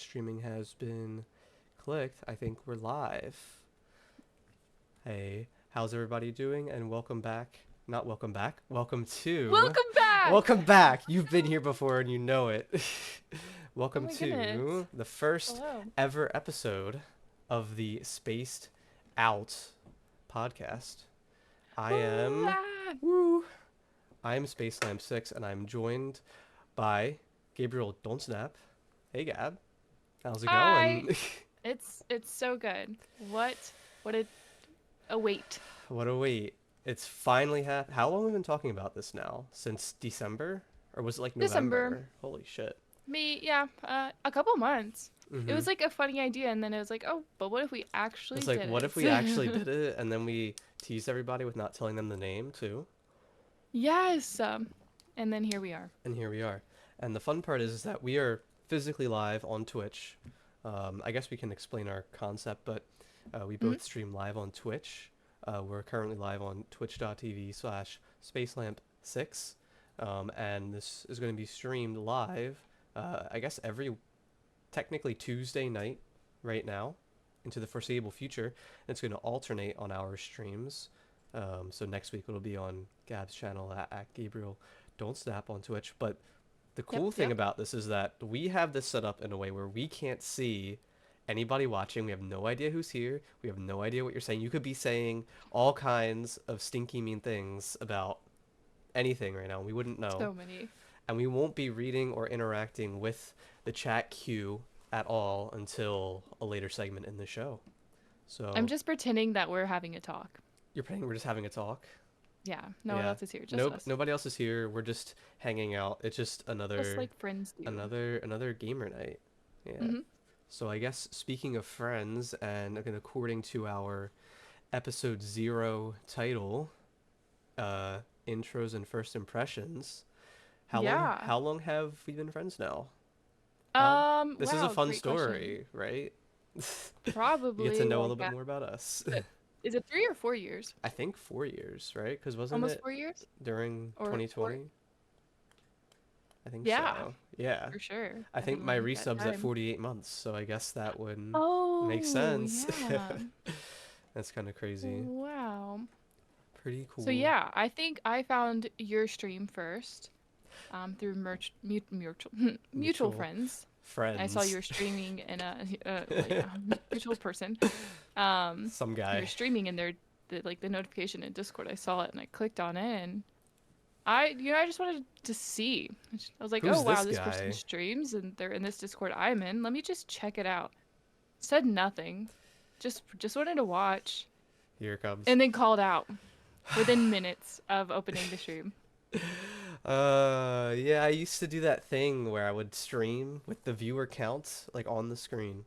streaming has been clicked. I think we're live. Hey, how's everybody doing? And welcome back. Not welcome back. Welcome to. Welcome back! Welcome back. You've been here before and you know it. Oh Welcome my goodness. to the first Hello. ever episode of the Spaced Out podcast. I Ooh, am. ah. Woo! I am Space Lamb 6 and I'm joined by Gabriel Don't Snap. Hey Gab, how's it Hi. going? It's so good. What a wait. What a wait. It's finally How long have we been talking about this now? Since December? Or was it like December. November? Holy shit. A couple months. It Mm-hmm. was like a funny idea, and then it was like, oh, but what if we It's actually like, did what if it? we actually did it and then we teased everybody with not telling them the name too? Yes. And then here we are. And here we are. And the fun part is that we are physically live on Twitch. I guess we can explain our concept, but we Hmm. both stream live on Twitch. We're currently live on twitch.tv/spacelamp6. And this is going to be streamed live, I guess, every technically Tuesday night right now into the foreseeable future. And it's going to alternate on our streams. So next week it'll be on Gab's channel at Gabriel Don't Snap on Twitch. But the Yep, cool thing yep. about this is that we have this set up in a way where we can't see anybody watching. We have no idea who's here. We have no idea what you're saying. You could be saying all kinds of stinky mean things about anything right now, and we wouldn't know. So many. And we won't be reading or interacting with the chat queue at all until a later segment in the show. I'm So just pretending that we're having a talk. you're playing. We're just having a talk. Yeah, no one Yeah. else is here, just Nope. us. Nobody else is here. We're just hanging out. It's just Just another like friends do. another gamer night. Yeah. Mm-hmm. So I guess speaking of friends, and again according to our episode 0 title, intros and first impressions. Yeah. How long have we been friends now? How This is a Wow, fun great question. story, right? You get to Probably know a like little bit more about us. is it 3 or 4 years? I think 4 years, right? Because wasn't Almost it 4 years? during Or four? 2020? I think Yeah, so. Yeah. for sure. I I think think we my hit that resub's at time. 48 months, so I guess that would make Oh, sense. yeah. That's kind of crazy. Wow. Pretty So cool. yeah, I think I found your stream first, through mutual Mutual friends. I saw you friends. were streaming in well, yeah, mutual person. Some You were guy. streaming in the notification in Discord. I saw it and I clicked on it and I just wanted to see. I was like, oh Who's wow, this this person guy? streams and they're in this Discord I'm in. Let me just check it out. Said nothing. Just wanted to watch Here it comes. and then called out within minutes of opening the stream. Yeah, I used to do that thing where I would stream with the viewer count like on the screen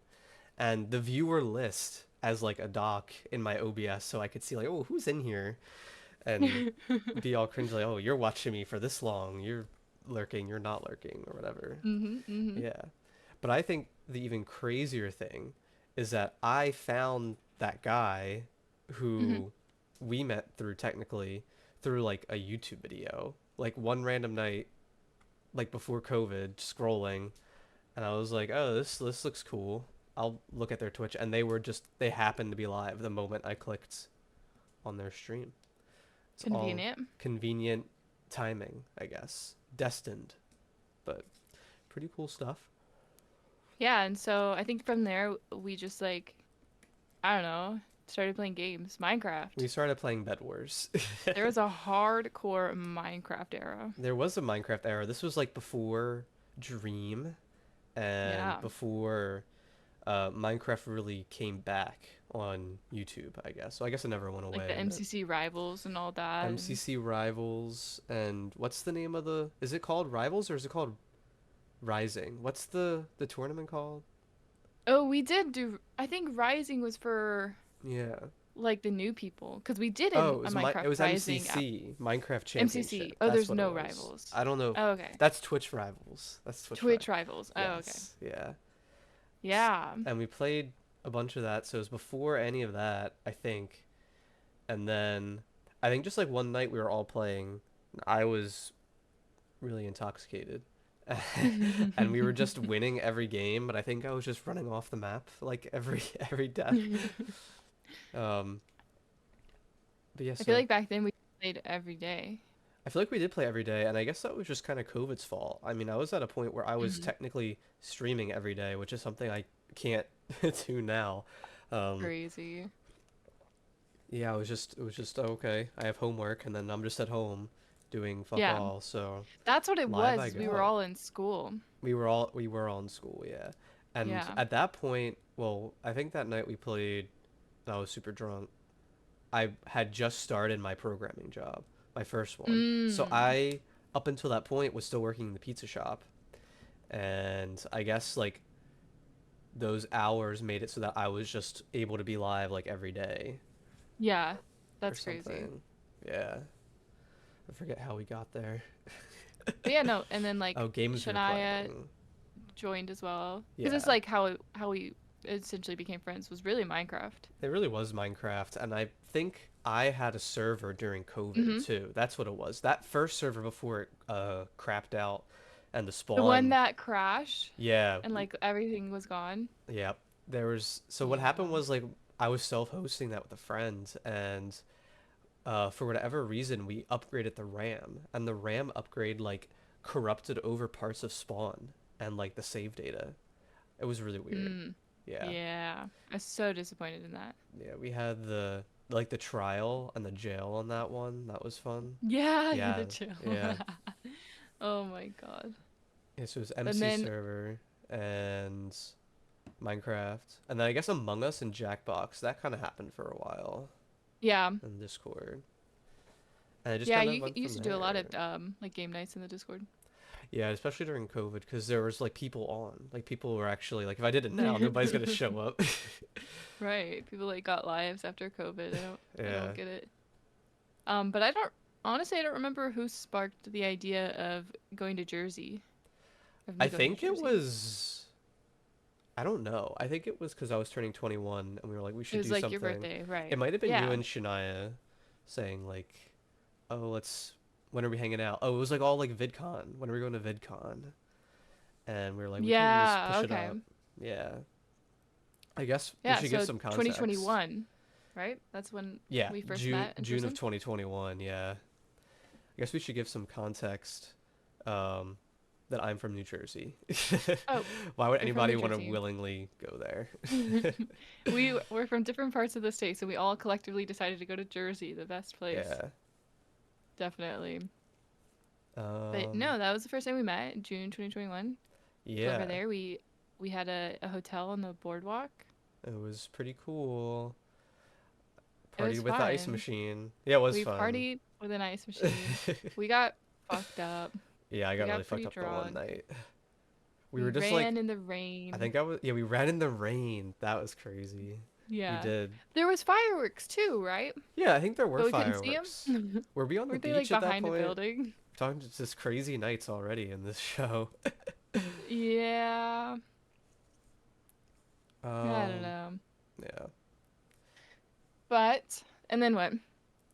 and the viewer list as like a doc in my OBS so I could see like, oh, who's in here? And be all cringe like, oh, you're watching me for this long. You're lurking, you're not lurking or whatever. Mhm. Mhm. Yeah. But I think the even crazier thing is that I found that guy Mhm. who we met through technically through like a YouTube video. Like one random night, like before COVID, scrolling, and I was like, "Oh, this looks cool. I'll look at their Twitch." And they happened to be live the moment I clicked on their stream. It's all Convenient. convenient timing, I guess. Destined, but pretty cool stuff. Yeah, and so I think from there we just like I don't know, started playing games. We Minecraft. started playing Bed Wars. There was a hardcore Minecraft era. There was a Minecraft era. This was like before Dream and Yeah. before Minecraft really came back on YouTube, I guess. So I guess it never went Like the away. But MCC rivals and all that. And MCC Rivals and what's the name of the? Is it called Rivals or is it called Rising? What's the tournament called? oh, we did do. I think Rising was for Yeah. like the new people because we did Oh, a It Minecraft was Rising app. MCC Minecraft MCC. Championship. Oh, That's there's what it no was. rivals. I don't know. Oh, okay. That's Twitch Rivals. That's Twitch Twitch Rivals. rivals. Oh, okay. Yes. Yeah. Yeah. And we played a bunch of that. So it was before any of that, I think. And then I think just like one night we were all playing. I was really intoxicated, and we were just winning every game, but I think I was just running off the map like every every death. Um, but yeah, I feel so like back then we played every day. I feel like we did play every day, and I guess that was just kind of COVID's fault. I mean, I was at a point where I was Hmm. technically streaming every day, which is something I can't do now. Um, Crazy. yeah, it was just oh, okay. I have homework, and then I'm just at home doing fuck Yeah, all. So that's what it live was. I Is we were go. all in school. We were all in school, yeah. And Yeah. at that point, well, I think that night we played, I was super drunk. I had just started my programming job, my first one. So Mm. I, up until that point, was still working in the pizza shop. And I guess like those hours made it so that I was just able to be live like every day Yeah, or that's crazy. something. Yeah. I forget how we got there. But yeah, no, and then like Oh, games we were Shania playing. joined as well because it's Yeah. like how we essentially became friends was really Minecraft. It really was Minecraft, and I think I had a server during COVID Hmm. too. That's what it was. That first server before it crapped out and the The one spawn. that crashed Yeah, and like everything was gone. yeah. There was so what happened Yeah. was like I was self-hosting that with a friend, and for whatever reason we upgraded the RAM, and the RAM upgrade like corrupted over parts of spawn and like the save data. It was really weird. Mm. Yeah. Yeah. I was so disappointed in that. Yeah, we had the like the trial and the jail on that one. That was fun. Yeah, yeah, the Yeah, chill. yeah. Oh my god. Yeah, so it was And MC then server and Minecraft. And then I guess Among Us and Jackbox. That kind of happened for a while yeah. in Discord. And it just Yeah, kind of you went you from used to do a lot there. of like game nights in the Discord. Yeah, especially during COVID because there was like people on. Like people were actually like if I did it now, nobody's gonna show up. Right. People like got lives after COVID. I don't Yeah. get it. But I don't remember who sparked the idea of going to Jersey, of I me going to think it Jersey. was I don't know. I think it was because I was turning 21 and we were like, we It should was do like your something. birthday, It right? might have been you Yeah. and Shania saying, like, oh, when are we hanging out? Oh, it was like all like VidCon. When are we going to VidCon? And we were like, we can just Yeah, push it okay. up. Yeah. I guess we Yeah, should give so some context. 2021, right? That's when Yeah, we first June met in June of person. 2021. Yeah. I guess we should give some context. Um, that I'm from New Jersey. Oh, Why would you're from anybody New want to Jersey. willingly go there? We're from different parts of the state, so we all collectively decided to go to Jersey, the best place. Yeah. Definitely. But Um, no, that was the first time we met, June 2021. Flew over yeah. there. We had a hotel on the boardwalk. It was pretty cool. It was Partied with the ice fun. machine. Yeah, it was We fun. partied with an ice machine. We got fucked up. Yeah, I We got really got fucked pretty up the one drunk. night. We We were just like, ran in the I rain. think we ran in the rain. That was crazy. We Yeah. did. There was fireworks too, right? Yeah, I think there were But we couldn't see fireworks. them. Were we on the Weren't they like beach at that behind a point? building? We're talking just crazy nights already in this show. Yeah. I don't Um, know. yeah. But and then what?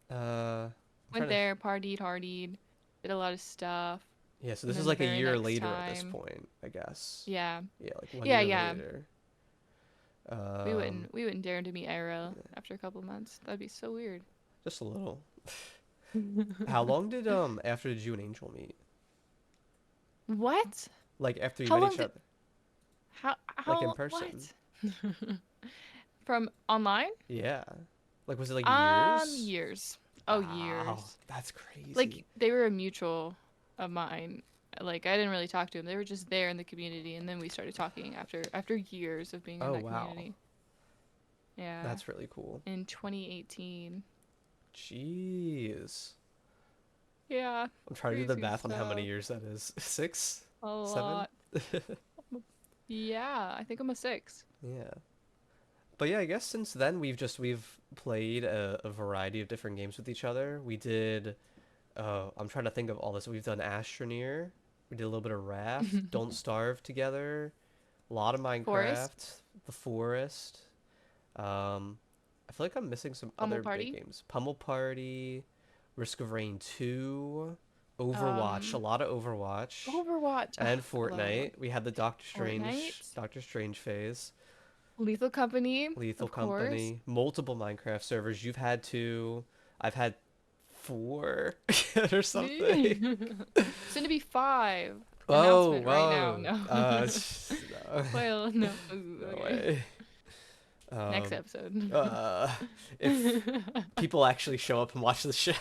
I'm Went trying to. there, partied, did a lot of stuff. Yeah, so And this is then the like a very year next later at this time, point, I guess. yeah, Yeah, like one yeah, year yeah. later. We Um, wouldn't dare to meet IRL after a couple months. That'd be so weird. just a little. How long did after did you and Angel meet? What? Like after you How met long each did other, like in person? what? From online? Yeah. Like was it like years? Years. Oh, Wow, years. that's Like crazy. they were a mutual of mine. Like I didn't really talk to them. They were just there in the community, and then we started talking after years of being in Oh that wow, community. Yeah, that's really cool. in 2018. Jeez. Yeah, I'm trying to do the crazy math on how many stuff. years that is. Six? A Seven? lot. Yeah, I think I'm a six. Yeah. But yeah, I guess since then we've played a variety of different games with each other. We did I'm trying to think of all this. We've done Astroneer. We did a little bit of Raft, Don't Starve together, a lot of Forest, Minecraft, The Forest. I feel like I'm missing some Pummel other big Party. games. Pummel Party, Risk of Rain 2. Overwatch, a Um, lot of Overwatch, Overwatch. Oh, and I love Overwatch. Fortnite. We had the Fortnite, Doctor Strange phase, Lethal Company, Lethal of course. Company, multiple Minecraft servers. You've had two. I've had four or something. Soon to be five. Oh, Announcement right now. whoa. No. No, Well, no. Ooh, no okay. way. Next Um, episode. uh, if people actually show up and watch the show,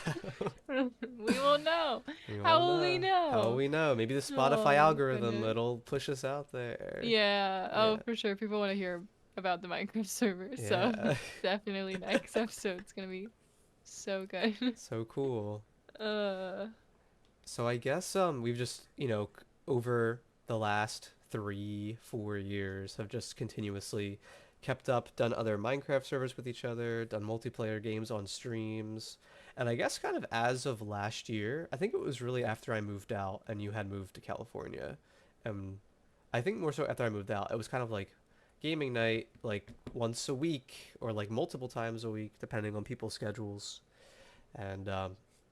We will know. we How won't will we know. How will know? we know? Maybe the Spotify Oh algorithm, goodness. it'll push us out there. Yeah. Oh, Yeah, for sure. People want to hear about the Minecraft server, so yeah. definitely next episode's gonna be so good. So cool. uh. So I guess we've just, over the last 3, 4 years have just continuously kept up, done other Minecraft servers with each other, done multiplayer games on streams. And I guess kind of as of last year, I think it was really after I moved out and you had moved to California. Um I think more so after I moved out, it was kind of like gaming night like once a week or like multiple times a week depending on people's schedules. And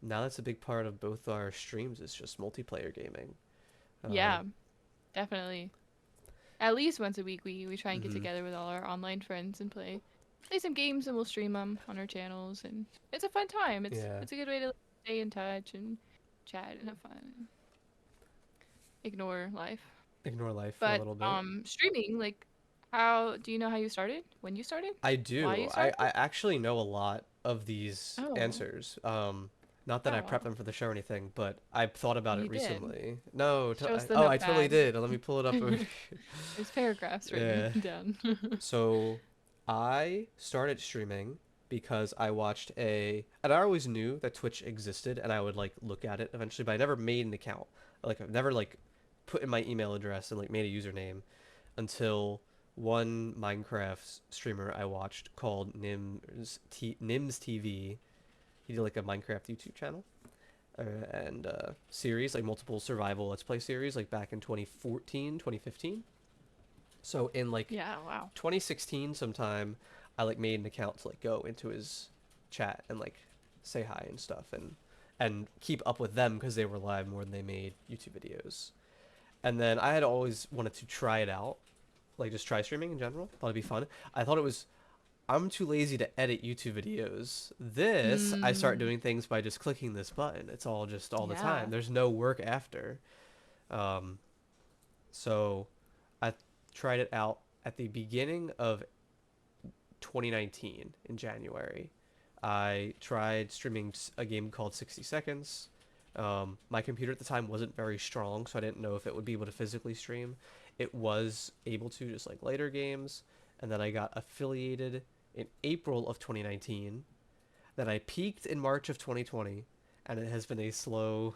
now that's a big part of both our streams is just multiplayer gaming. Um, Yeah. Definitely. At least once a week, we try and get hmm together with all our online friends and play some games, and we'll stream them on our channels, and it's a fun time. Yeah, It's a good way to stay in touch and chat and have fun and ignore life. ignore life for a But little bit. streaming, like, how do you know how you started? When you started? I Why do. you I started? actually know a lot of these Oh, answers. Not that I oh prepped wow, them for the show or anything, but I thought about it you did. recently. No, Show us the oh, I totally notepad. did. Let me pull it up. There's paragraphs written Yeah. down. So I started streaming because I watched and I always knew that Twitch existed and I would like look at it eventually, but I never made an account. Like I've never like put in my email address and like made a username until one Minecraft streamer I watched called Nims TV. He did like a Minecraft YouTube channel. And series like multiple survival let's play series like back in 2014 2015. So in like Yeah, wow. 2016 sometime, I like made an account to like go into his chat and like say hi and stuff and keep up with them because they were live more than they made YouTube videos. And then I had always wanted to try it out, like just try streaming in general. Thought it'd be fun. I thought it was I'm too lazy to edit YouTube videos. This I start Mm, doing things by just clicking this button. It's all just all the time. yeah. There's no work after. Um, so I tried it out at the beginning of 2019 in January. I tried streaming a game called 60 Seconds. My computer at the time wasn't very strong, so I didn't know if it would be able to physically stream. It was able to, just like later games. And then I got affiliated in April of 2019. Then I peaked in March of 2020, and it has been a slow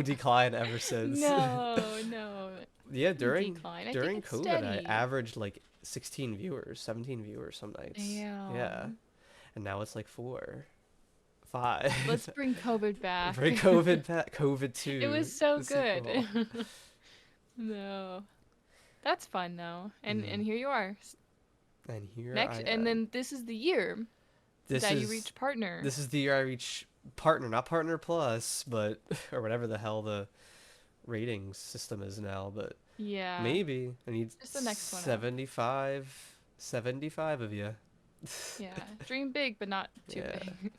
decline ever since. No, no. Yeah, during Decline. I think during it's COVID, I steady. averaged like 16 viewers, 17 viewers some nights. Yeah, Damn. and now it's like 4, 5. Let's bring COVID back. For COVID, COVID It 2, was so the good. sequel. No. That's fun though. And Hmm. here you are. And here I Next and am. then this is the year This that you is reach partner. this is the year I reach partner, not partner plus, but or whatever the hell the rating system is now, but Yeah. maybe I need Just the next one up. 75 of you. Yeah. Dream big but not too Yeah. big.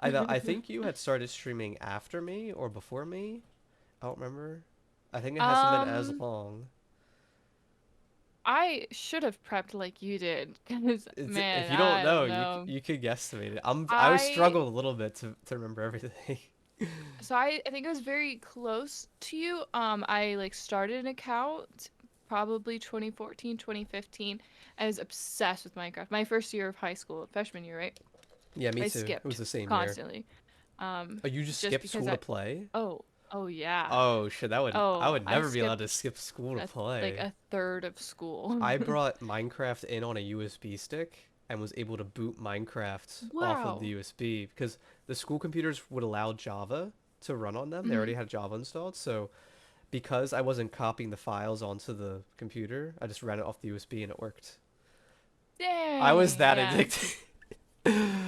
I know. I think you had started streaming after me or before me. I don't remember. I think it hasn't been as um long. I should have prepped like you did cuz If man, you don't I know, don't know. you could guesstimate it. I was I struggled a little bit to remember everything. I think it was very close to you. I like started an account probably 2014, 2015. I was obsessed with Minecraft. My first year of high school, freshman year, right? Yeah, me I too. It was skipped the same year. constantly. Um, Oh, you just just skipped because school to play? oh yeah. Oh shit, I Oh, would I never be allowed to skipped skip school to like play. a third of school. I brought Minecraft in on a USB stick and was able to boot Minecraft off of the Wow. USB because the school computers would allow Java to run on them. They Mhm. already had Java installed, so because I wasn't copying the files onto the computer, I just ran it off the USB and it worked. I was Dang. that Yeah. addicted.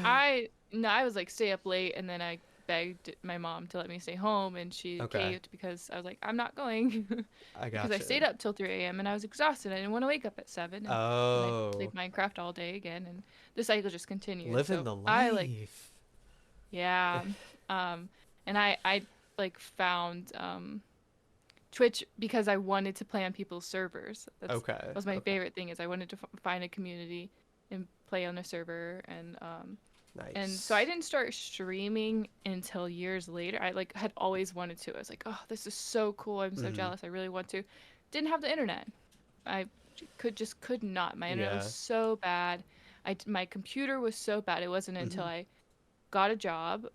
I no, I was like stay up late and then I begged my mom to let me stay home, and she Okay. caved because I was like, I'm not going. I Because I gotcha. stayed up till 3 a.m. and I was exhausted. I didn't want to wake up at 7, and then I played Oh, Minecraft all day again, and the cycle just continued. living So the I like, life. yeah, and I like found Twitch because I wanted to play on people's servers. Okay. Was my Okay. favorite thing is I wanted to find a community and play on a server, and so I Nice. didn't start streaming until years later. I like had always wanted to. I was like, oh, this is so cool. I'm so Mhm. jealous. I really want to. Didn't have the internet. I could not. My internet was Yeah. so bad. My computer was so bad. It wasn't until Mhm. I got a job,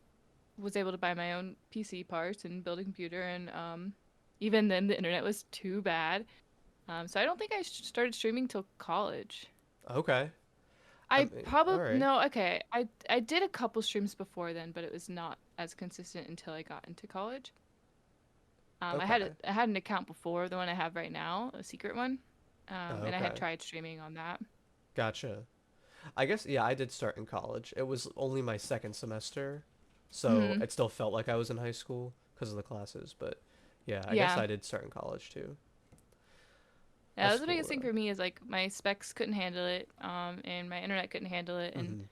was able to buy my own PC parts and build a computer, and even then the internet was too bad. So I don't think I started streaming till college. Okay. I I mean, all probably right. no, okay. I did a couple streams before then, but it was not as consistent until I got into college. Okay. I had an account before the one I have right now, a secret one, and I had Okay. tried streaming on that. Gotcha. I guess yeah, I did start in college. It was only my second semester, so Hmm. it still felt like I was in high school because of the classes. But yeah, I guess Yeah, I did start in college too. yeah. That That's was the cool biggest thing though. for me is like my specs couldn't handle it, and my internet couldn't handle it, and Mhm.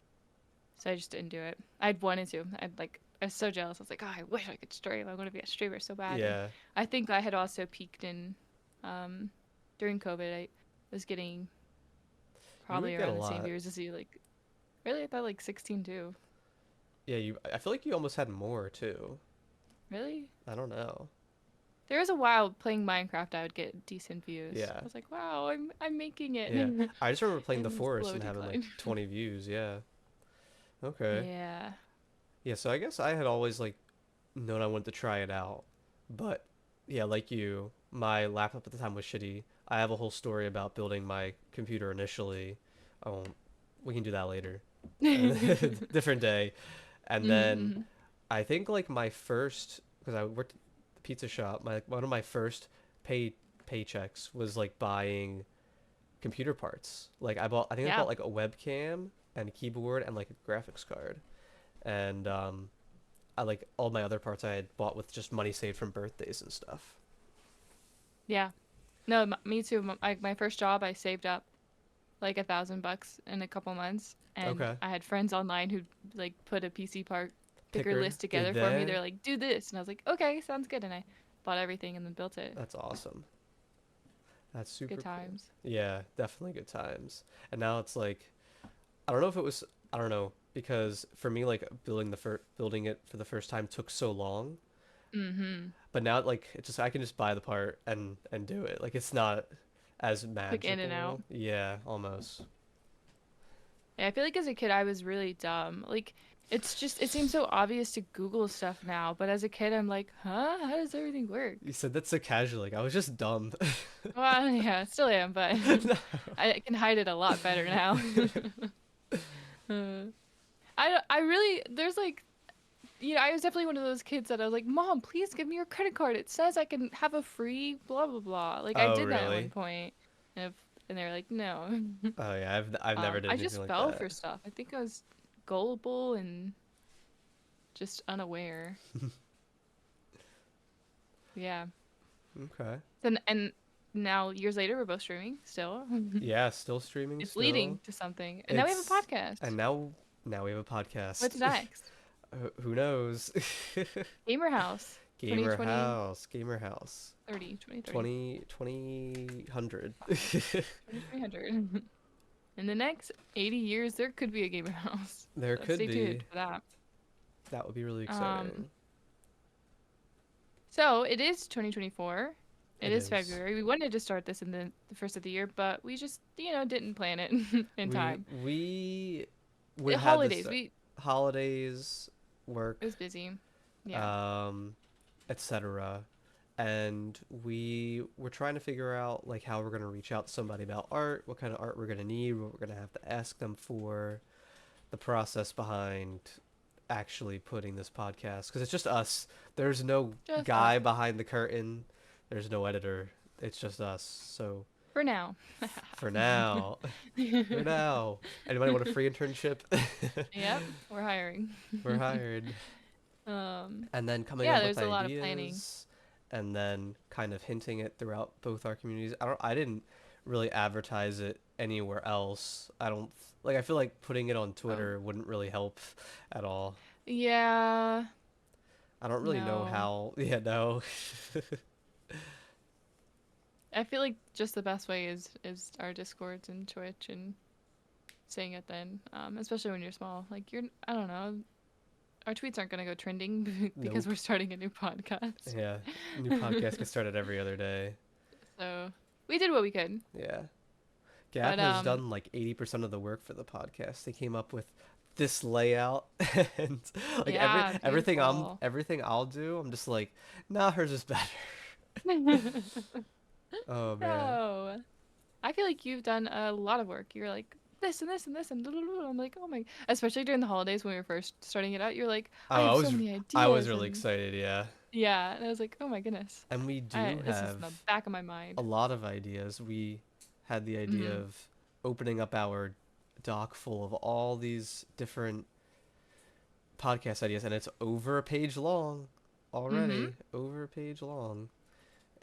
so I just didn't do it. I'd wanted to. I was so jealous. I was like, oh, I wish I could stream. I want to be a streamer so bad. And Yeah. I think I had also peaked in um during COVID. I was getting You would probably get a around the same lot. viewers as you. Like really, I thought like 16 too. Yeah, you I feel like you almost had more too. Really? I don't know. There was a while playing Minecraft I would get decent views. I Yeah. was like, wow, I'm making it. Yeah. I just remember playing And The then Forest slow and having like decline. 20 views. Yeah. Okay. Yeah. Yeah, so I guess I had always like known I wanted to try it out. But yeah, like you, my laptop at the time was shitty. I have a whole story about building my computer initially. Um, we can do that later. Different day. And then Mm-hmm. I think like my first, because I worked at the pizza shop, my one of my first paychecks was like buying computer parts. Like I think I Yeah. bought like a webcam and a keyboard and like a graphics card. And I like all my other parts I had bought with just money saved from birthdays and stuff. Yeah. No, me too. My first job, I saved up like $1,000 in a couple months, and Okay. I had friends online who like put a PC part picker Picker list did together for me. that. They're like, "Do this," and I was like, "Okay, sounds good." And I bought everything and then built it. That's awesome. That's Good super cool. times. Yeah, definitely good times. And now it's like I don't know if it was I don't know because for me like building it for the first time took so long. Mm-hmm. But now like it just I can just buy the part and do it. Like it's not as Quick in and out. magical. Yeah, almost. Yeah, I feel like as a kid I was really dumb. Like it's just it seems so obvious to Google stuff now, but as a kid I'm like, huh? How does everything work? You said that so casually. Like I was just dumb. Well, yeah, still am, but No. I can hide it a lot better now. I really there's like I was definitely one of those kids that I was like, Mom, please give me your credit card. It says I can have a free blah blah blah. Like I Oh, did that at one really? point, and they were like, no. Oh yeah, I've never did I anything just like fell for that. stuff. I think I was gullible and just unaware. Yeah. Okay. And now years later, we're both streaming still. Yeah, still streaming It's leading still. to something, and now we have a It's podcast. and now we have a podcast. What's next? Who knows? Gamer House, Gamer 2020, House, Gamer House. 30, 2030, 2000. 2300. In the next 80 years, there could be a Gamer House. There So could stay tuned be. for that. That would be really Um, exciting. so it is 2024. It It is is. February. We wanted to start this in the first of the year, but we just, didn't plan it in time. We The would had this holidays, holidays, it work, was busy. Yeah. um, etc. And we were trying to figure out like how we're gonna reach out to somebody about art, what kind of art we're gonna need, what we're gonna have to ask them for, the process behind actually putting this podcast because it's just us. There's no Just us guy behind the curtain. There's no editor. It's just us. So for now. for now, for now, anybody want a free internship? Yep, we're hiring. We're hired. Um, and then coming yeah, up with there's a lot of planning. ideas, and then kind of hinting it throughout both our communities. I didn't really advertise it anywhere else. I don't like I feel like putting it on Oh, Twitter wouldn't really help at all. yeah, I don't really know no. how. Yeah, no. I feel like just the best way is our Discords and Twitch and saying it then, especially when you're small. Like you're, I don't know, our tweets aren't gonna go trending because Nope. we're starting a new podcast. Yeah. New podcast gets started every other day. So we did what we could, Yeah. Gab but has done like 80% of the work for the podcast. They came up with this layout and like yeah, beautiful. everything I'll do, I'm just like, nah, hers is better. Oh man. No, I feel like you've done a lot of work. You're like this and this and this and blah, blah, blah. I'm like, oh my, especially during the holidays when we were first starting it out. You're like, I Oh, have so many I was ideas really and excited, yeah. yeah, and I was like, oh my goodness, And we do this is in have the back of my a mind. lot of ideas. We had the idea Mhm. of opening up our doc full of all these different podcast ideas, and it's over a page long Mhm. already. Over a page long.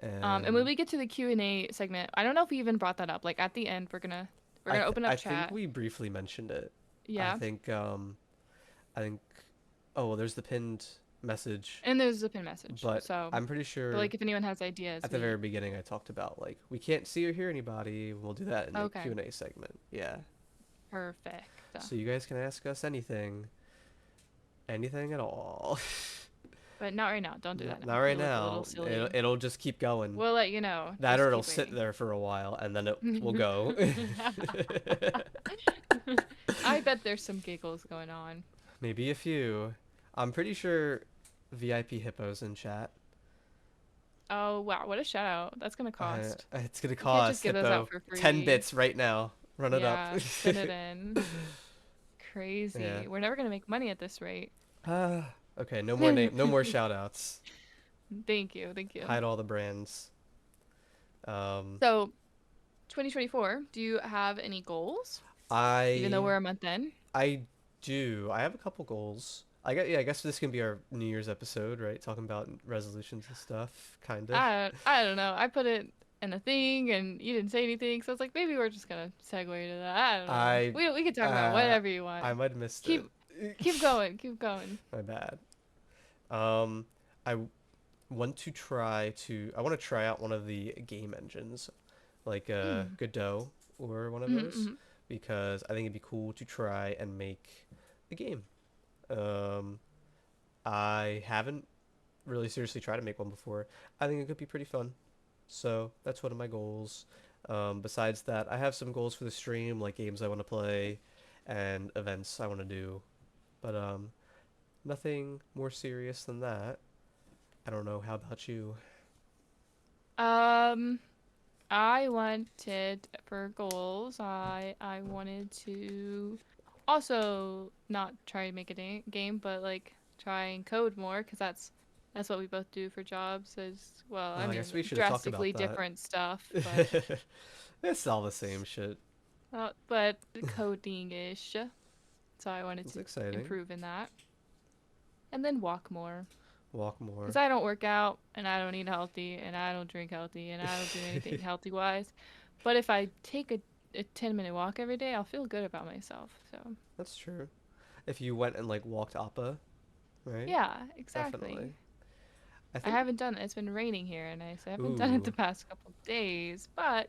And when And we get to the Q&A segment, I don't know if we even brought that up. Like at the end, we're gonna open I up think chat. we briefly mentioned it. I Yeah, think I think oh well, there's the pinned message, and there's a pin message. but So, I'm pretty but sure like if anyone has ideas, at the very we beginning I talked about like we can't see or hear anybody. We'll do that in the okay, Q&A segment. Yeah. perfect. So you guys can ask us anything, anything at all. But not right now. Don't do that now. Not right You'll look a little now. silly. It'll just keep going. We'll let you know. That or Just it'll keep sit waiting. there for a while and then it will go. I bet there's some giggles going on. Maybe a few. I'm pretty sure VIP Hippo's in chat. Oh wow, what a shout out. That's gonna cost. It's gonna You can't just cost give those out Hippo for 10 free. bits right now. Run it up. Yeah, send it in. Yeah. Crazy. We're never gonna make money at this rate. Okay, no more name, no more shout outs. Thank you, thank you. Hide all the brands. Um, So, 2024, do you have any goals? Even though I we're a month in? I do. I have a couple goals. I guess this can be our New Year's episode, right? Talking about resolutions and stuff, kinda. I don't know. I put it in a thing and you didn't say anything, so it's like maybe we're just gonna segue to that. I don't know. I We can talk about uh whatever you want. I might have missed it. Keep keep going, keep going. My bad. Um, I I want to try out one of the game engines, like Mm. Godot or one of those, Mm-hmm. because I think it'd be cool to try and make a game. Um, I haven't really seriously tried to make one before. I think it could be pretty fun. So that's one of my goals. Besides that, I have some goals for the stream, like games I want to play and events I want to do. But nothing more serious than that. I don't know. How about you? Um, I wanted for goals. I wanted to also not try and make a game, but like try and code more because that's what we both do for jobs. As well, I I mean, guess we should have talked drastically about that. different stuff, but It's all the same shit. but coding ish. So I wanted It's to exciting. improve in that, and then walk more Walk because more. I don't work out and I don't eat healthy and I don't drink healthy and I don't do anything healthy wise. But if I take a 10-minute walk every day, I'll feel good about myself. So, That's true. If you went and like walked Appa, right? yeah, Definitely. exactly. I I think. haven't done it. It's been raining here and I haven't done it the Ooh. past couple days, but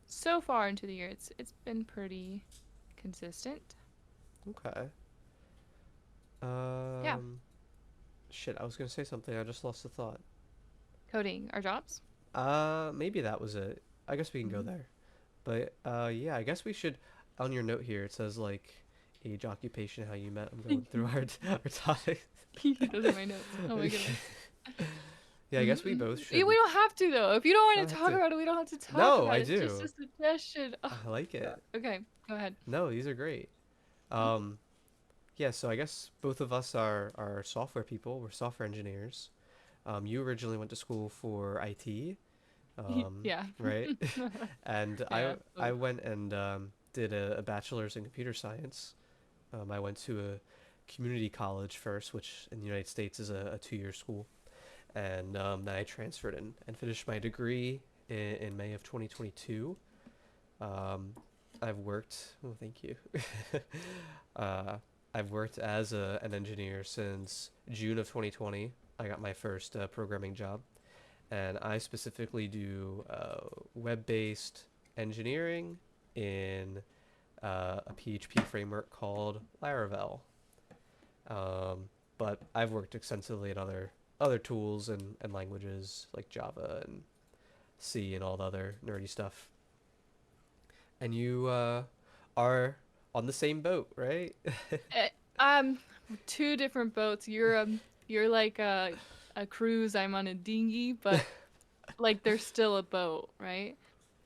so far into the year it's been pretty consistent. Okay. Yeah, Um. Shit. I was gonna say something. I just lost the thought. coding our jobs. Maybe that was it. I guess we can go Hmm. there. But yeah, I guess we should. On your note here, it says like age, occupation, how you met. I'm going through our topics. Those are my notes. Oh my goodness. Yeah, I guess we Mm-mm. both We should. don't have to though. If you don't I want don't to have talk to. about it, we don't have to talk No, about I it. It's just a do. suggestion. Oh, I like God. it. Okay, go ahead. No, these are great. Hmm? Um, yeah, so I guess both of us are software people. We're software engineers. You originally went to school for IT, Yeah. right? And Yeah. I went and did a bachelor's in computer science. I went to community college first, which in the United States is a 2 year school. And then I transferred and finished my degree in May of 2022. Um, I've worked, oh, thank you. uh, I've worked as an engineer since June of 2020. I got my first programming job, and I specifically do web-based engineering in a PHP framework called Laravel. Um, but I've worked extensively in other tools and languages like Java and C and all the other nerdy stuff. And you are on the same boat, right? Eh, Um, two different boats. You're like a cruise. I'm on a dinghy, but like there's still a boat, right?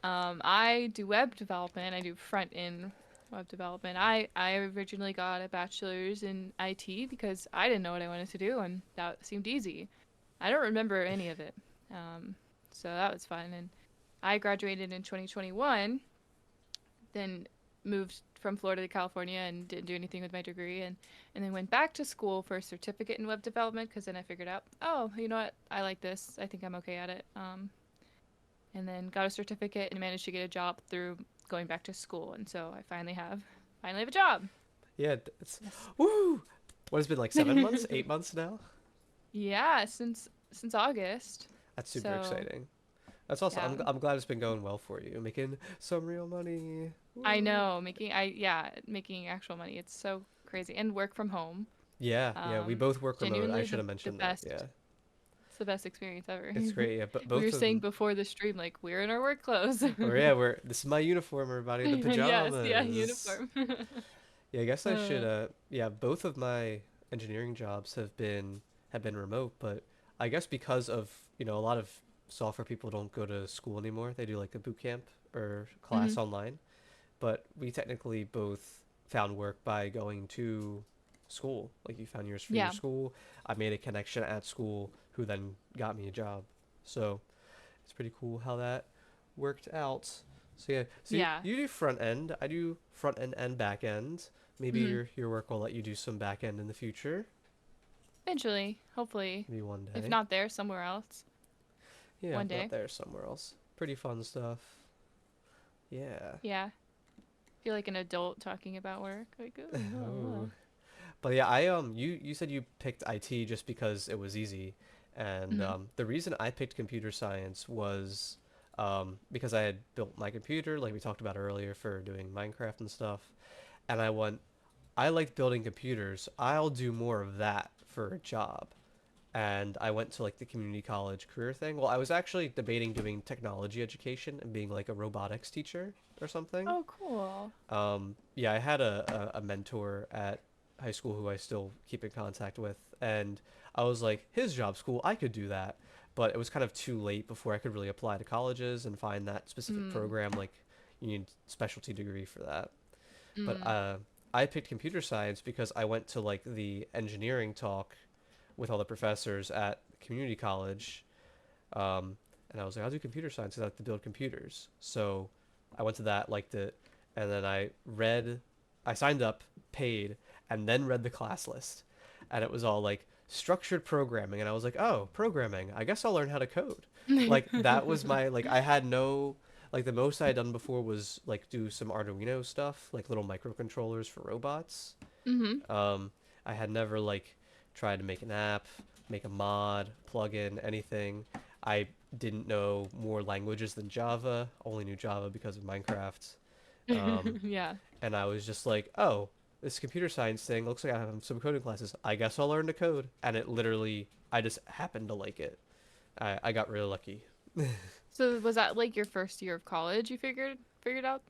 I do web development. I do front end web development. I originally got a bachelor's in IT because I didn't know what I wanted to do, and that seemed easy. I don't remember any of it, um, so that was fun. And I graduated in 2021, then moved from Florida to California and didn't do anything with my degree, and then went back to school for a certificate in web development because then I figured out, oh, you know what, I like this. I think I'm okay at it. And then got a certificate and managed to get a job through going back to school, and so I finally have a job. Yeah, it's Yes. woo. What has it been like 7 months, 8 months now? Yeah, since August. That's super So exciting. That's also yeah, I'm glad it's been going well for you, making some real money. I Woo. know making actual money. It's so crazy and work from home. Yeah, yeah, we both work remote. I Genuinely should have the mentioned that. best. Yeah, It's the best experience ever. it's great. Yeah, but We were both of saying them. before the stream, like we're in our work clothes. Or yeah, we're this is my uniform, everybody. The Yes, yeah, pajamas. uniform. Yeah, I guess I should. uh, Yeah, both of my engineering jobs have been remote, but I guess because of a lot of software people don't go to school anymore. They do like a boot camp or class mhm. online. But we technically both found work by going to school. Like you found yours for your Yeah, school. I made a connection at school who then got me a job. So it's pretty cool how that worked out. So yeah, so you, yeah. you do front end. I do front end and back end. Maybe Mhm. your work will let you do some back end in the future. Eventually, hopefully, Maybe one if day. not there, somewhere else. Yeah, One not day. there somewhere else. Pretty fun stuff. Yeah. Yeah. Feel like an adult talking about work. Like, Oh. But yeah, you said you picked IT just because it was easy, and Mhm. the reason I picked computer science was because I had built my computer, like we talked about earlier, for doing Minecraft and stuff, and I liked building computers. I'll do more of that for a job, and I went to like the community college career thing. Well, I was actually debating doing technology education and being like a robotics teacher or something. Oh, cool. Yeah, I had a mentor at high school who I still keep in contact with, and I was like, his job's cool, I could do that. But it was kind of too late before I could really apply to colleges and find that specific Mm. program. Like, you need specialty degree for that. But Mm. I picked computer science because I went to like the engineering talk with all the professors at community college, and I was like, I'll do computer science because I like to build computers. So I went to that, liked it, and then I signed up, paid, and then read the class list. And it was all like structured programming. And I was like, oh, programming. I guess I'll learn how to code. Like, that was like, I had no, like, the most I had done before was like do some Arduino stuff, like little microcontrollers for robots. Mhm. Um, I had never like tried to make an app, make a mod, plugin, anything. I didn't know more languages than Java. Only knew Java because of Minecraft. Um, Yeah. and I was just like, oh, this computer science thing looks like I have some coding classes. I guess I'll learn to code. And it literally, I just happened to like it. I got really lucky. So was that like your first year of college? You figured out?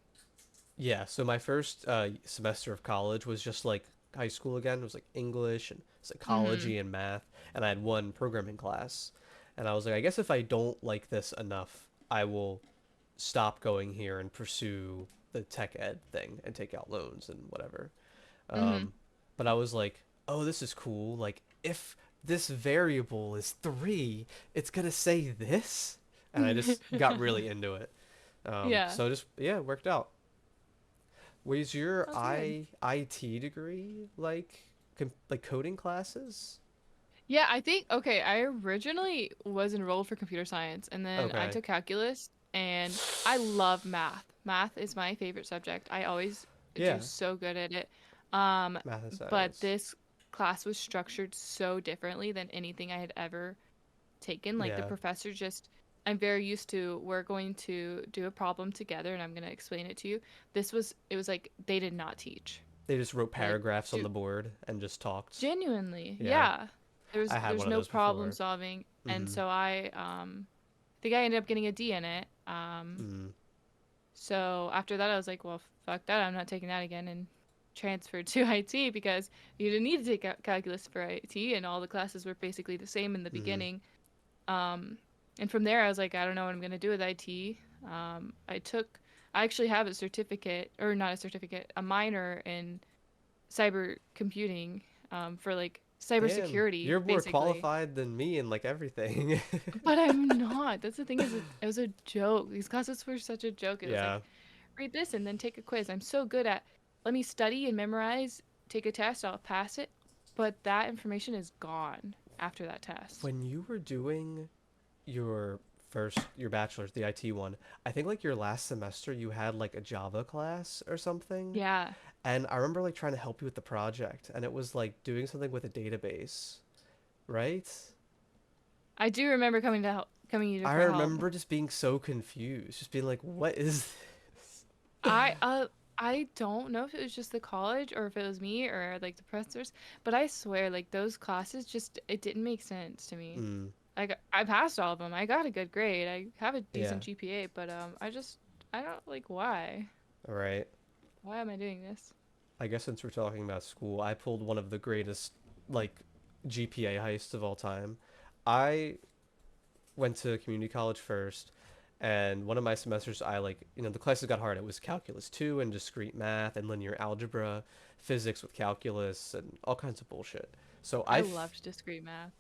Yeah, so my first semester of college was just like high school again. It was like English and Mhm. psychology and math, and I had one programming class. And I was like, I guess if I don't like this enough, I will stop going here and pursue the tech ed thing and take out loans and whatever. Mhm. Um, but I was like, oh, this is cool. Like, if this variable is 3, it's gonna say this, and I just got really into it. Yeah. So just yeah, it worked out. Was your Sounds good. IT degree like? like coding classes? Yeah, I think okay, I originally was enrolled for computer science and then I Okay. took calculus and I love math. Math is my favorite subject. I always do Yeah, so good at it. Um, math and but science. this class was structured so differently than anything I had ever taken. Like the Yeah, professor just I'm very used to we're going to do a problem together and I'm going to explain it to you. It was like they did not teach. they just wrote Like paragraphs on do the board and just talked. genuinely. Yeah, Yeah. I had There's one of no those problem before. solving and Mm-hmm. so I think I ended up getting a D in it. Mm. So after that I was like, well, fuck that. I'm not taking that again and transferred to IT because you didn't need to take calculus for IT and all the classes were basically the same in the Mm-hmm. beginning. Um, and from there, I was like, I don't know what I'm gonna do with IT. I took, I actually have a certificate, or not a certificate, a minor in cyber computing, for like Damn, cybersecurity, you're more basically. qualified than me in like everything. But I'm not. That's the thing is, it was a joke. These classes were such a joke. It was like, Yeah. read this and then take a quiz. I'm so good at, let me study and memorize, take a test, I'll pass it. But that information is gone after that test. When you were doing your your bachelor's, the IT one, I think like your last semester you had like a Java class or something. Yeah, And I remember like trying to help you with the project, and it was like doing something with a database, right? I do remember coming to you I for help. remember just being so confused, just being like, "What is this?" I uh I don't know if it was just the college or if it was me or like the professors, but I swear like those classes just it didn't make sense to me. Mm, Like I passed all of them. I got a good grade. I have a yeah, decent GPA, but I don't like why. all right. Why am I doing this? I guess since we're talking about school, I pulled one of the greatest like GPA heists of all time. I went to community college first, and one of my semesters, I like, the classes got hard. It was calculus 2 and discrete math and linear algebra, physics with calculus, and all kinds of bullshit. So I loved discrete math.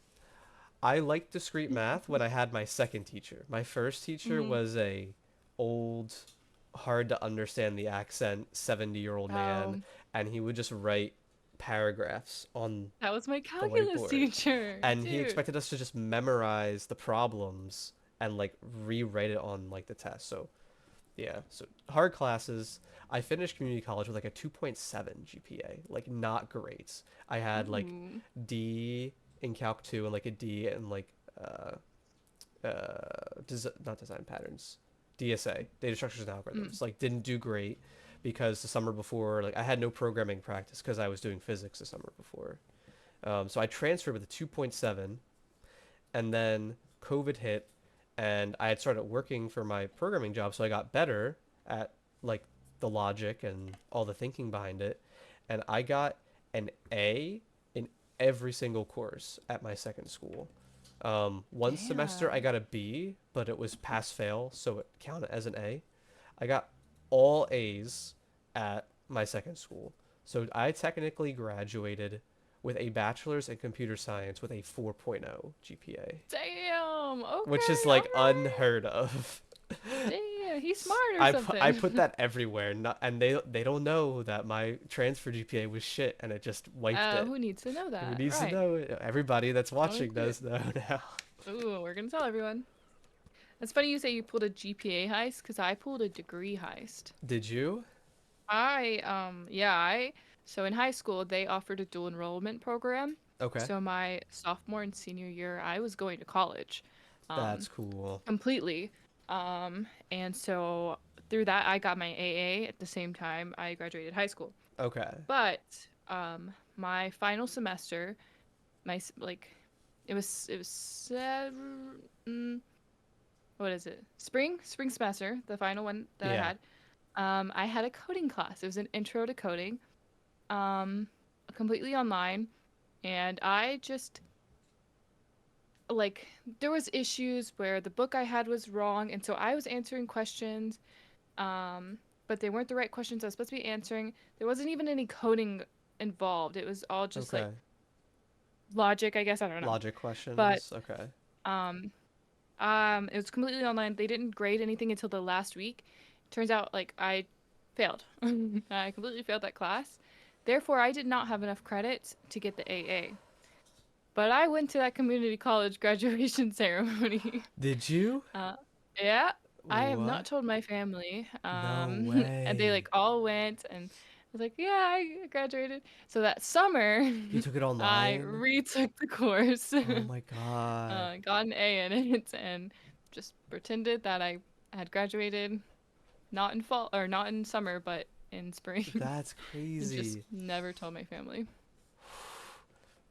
I liked discrete math when I had my second teacher. My first teacher Hmm. was a old, hard to understand the accent 70-year-old man, Um, and he would just write paragraphs on that was my the calculus whiteboard. teacher, And he dude. expected us to just memorize the problems and like rewrite it on like the test. So yeah, so hard classes. I finished community college with like a 2.7 GPA, like not great. I had like Ooh. D in Calc 2 and like a D in like not design patterns, DSA, data structures and Mm. algorithms. Like didn't do great because the summer before, like I had no programming practice because I was doing physics the summer before. So I transferred with a 2.7, and then COVID hit, and I had started working for my programming job, so I got better at like the logic and all the thinking behind it, and I got an A in every single course at my second school. One semester I Damn. got a B, but it was pass fail, so it counted as an A. I got all A's at my second school. So I technically graduated with a bachelor's in computer science with a 4.0 GPA, Damn. which is Okay. All like right. unheard of. Damn. He's smart or I put something. that everywhere, not, and they don't know that my transfer GPA was shit, and it just wiped it. Who needs to know Who that? needs to Right. know it? Everybody that's watching Okay. does know now. Ooh, we're gonna tell everyone. It's funny you say you pulled a GPA heist because I pulled a degree heist. Did you? Yeah, so in high school they offered a dual enrollment program. Okay, So my sophomore and senior year, I was going to college, that's um, cool. completely. And so through that, I got my AA at the same time I graduated high school. Okay, But my final semester, like, mm, what is it? Spring semester, the final one that yeah. I had a coding class. It was an intro to coding, um, completely online, and I just like there was issues where the book I had was wrong, and so I was answering questions, um, but they weren't the right questions I was supposed to be answering. There wasn't even any coding involved. It was all just like Okay. logic, I guess. I don't know, Logic but questions. Okay. um, it was completely online. They didn't grade anything until the last week. Turns out, like I failed. I completely failed that class. Therefore, I did not have enough credits to get the AA. But I went to that community college graduation ceremony. Did you? Uh, yeah, I have not What? told my family. No And they like way. all went, and I was like, yeah, I graduated. So that summer, You took it I online? retook the course, Oh my God. got an A in it, and just pretended that I had graduated, not in fall or not in summer, but in spring, That's and just crazy. never told my family.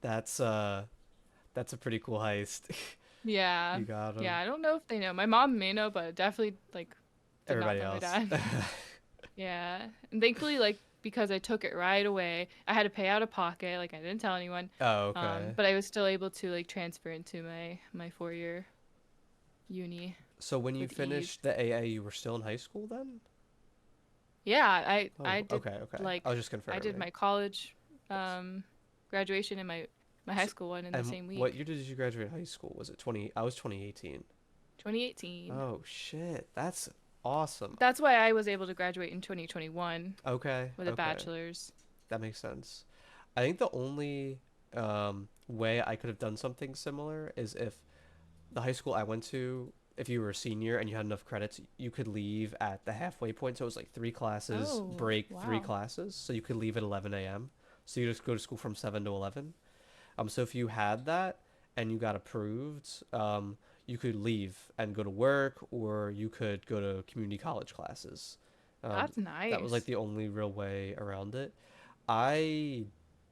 That's uh that's a pretty cool heist. Yeah, You got yeah, him. I don't know if they know. My mom may know, but definitely like did not Everybody tell my else. dad. Yeah. And thankfully, like, because I took it right away, I had to pay out of pocket. Like, I didn't tell anyone. Oh, okay. But I was still able to, like, transfer into my 4 year uni So when you with ease. finished the AA, you were still in high school then? Yeah. I Oh, did, okay, okay. I like, was just I did confirming. my college um, graduation and my high So, school one in the and same what week. year did you graduate high school? Was it 20? I was 2018. 2018. Oh, shit. That's awesome. That's why I was able to graduate in 2021 Okay, with a okay. bachelor's. That makes sense. I think the only way I could have done something similar is if the high school I went to, if you were a senior and you had enough credits, you could leave at the halfway point. So it was like three classes, Oh, break three wow. classes. So you could leave at 11 a.m. So you just go to school from 7 to 11. So if you had that and you got approved, you could leave and go to work, or you could go to community college classes. Um, That's that was like nice. the only real way around it. I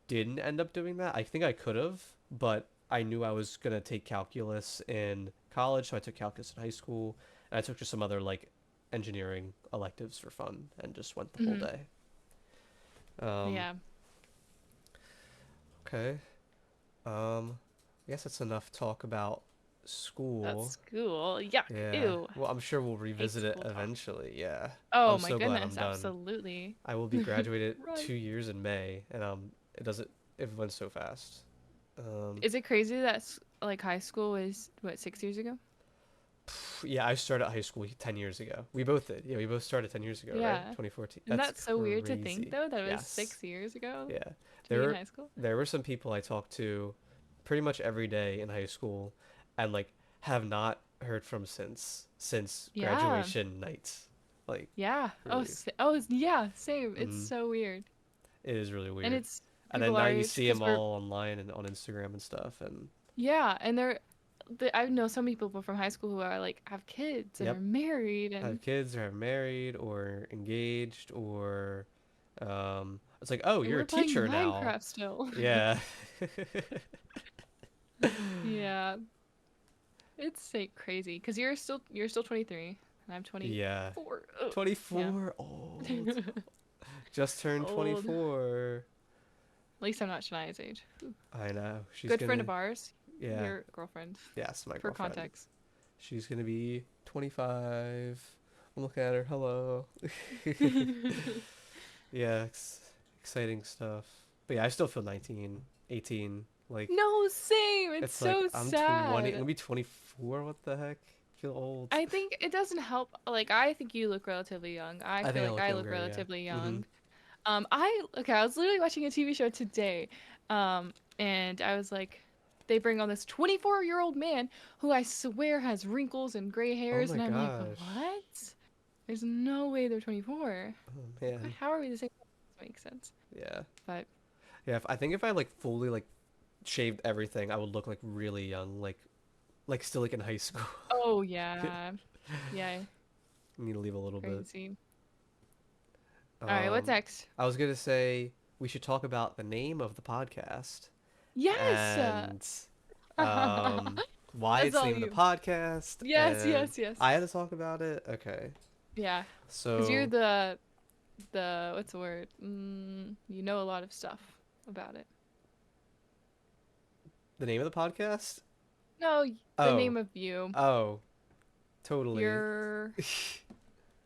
didn't end up doing that. I think I could have, but I knew I was gonna take calculus in college, so I took calculus in high school, and I took just some other like engineering electives for fun, and just went the whole Hmm. day. Um, Yeah. okay. I guess that's enough talk about school. That's cool. Yuck. Yeah. Ew. Well, I'm sure we'll Hate revisit it school talk. eventually. Yeah. Oh I'm my so glad I'm goodness, done. absolutely. I will be graduated Right. 2 years in May, and it doesn't it went so fast. Um, Is it crazy that like high school was what 6 years ago? yeah, I started high school 10 years ago. We both did. Yeah, we both started 10 years ago, right? Yeah. 2014. Isn't That's that so weird to think crazy. though that it was Yes. 6 years ago Yeah. to There be in were high school? there were some people I talked to pretty much every day in high school, and like have not heard from since Yeah. graduation night. Like Yeah. Oh, really. yeah, same. It's Mhm. so weird. It is really And weird. it's And then people now our you age see because them we're all online and on Instagram and stuff, and yeah, and I know some people from high school who are like have kids and are yep, married have and kids or have married or engaged or it's like, oh, you're a we're playing teacher now. Minecraft still. Yeah. Yeah. It's like crazy because you're still 23 and I'm Yeah. 24. Ugh. Yeah. 24, old. Just turned Old. At 24. least I'm not Shania's age. I know. She's Good friend gonna, of ours, yeah. your girlfriend, Yes, my for girlfriend. context. She's gonna be 25. I'm looking at her. Hello. Yeah, exciting stuff. But yeah, I still feel 19, 18. Like, No, same. It's it's like so I'm 20. I'm sad. gonna be 24. What the heck? I feel old. I think it doesn't help. Like, I think you look relatively young. I I feel think I like look I look younger. Yeah. relatively Mm-hmm. young. I was literally watching a TV show today, and I was like, they bring on this 24-year-old man who I swear has wrinkles and gray Oh hairs, my and I'm like, gosh. what? There's no way they're 24. Oh man. How are we the same? This makes sense, Yeah. but Yeah. I think if I like fully like shaved everything, I would look like really young. Like still like in high school. oh yeah, yeah, Need to leave a little bit. crazy. All right, what's Um, next? I was gonna say we should talk about the name of the podcast Yes. and um why That's it's the all name of the you. podcast, Yes, and yes, yes. I had to talk about it. Okay. Yeah, because you're So the what's the word? You know a lot of stuff about it. the name of the podcast? No, the Oh. name of you. Oh, totally. Your.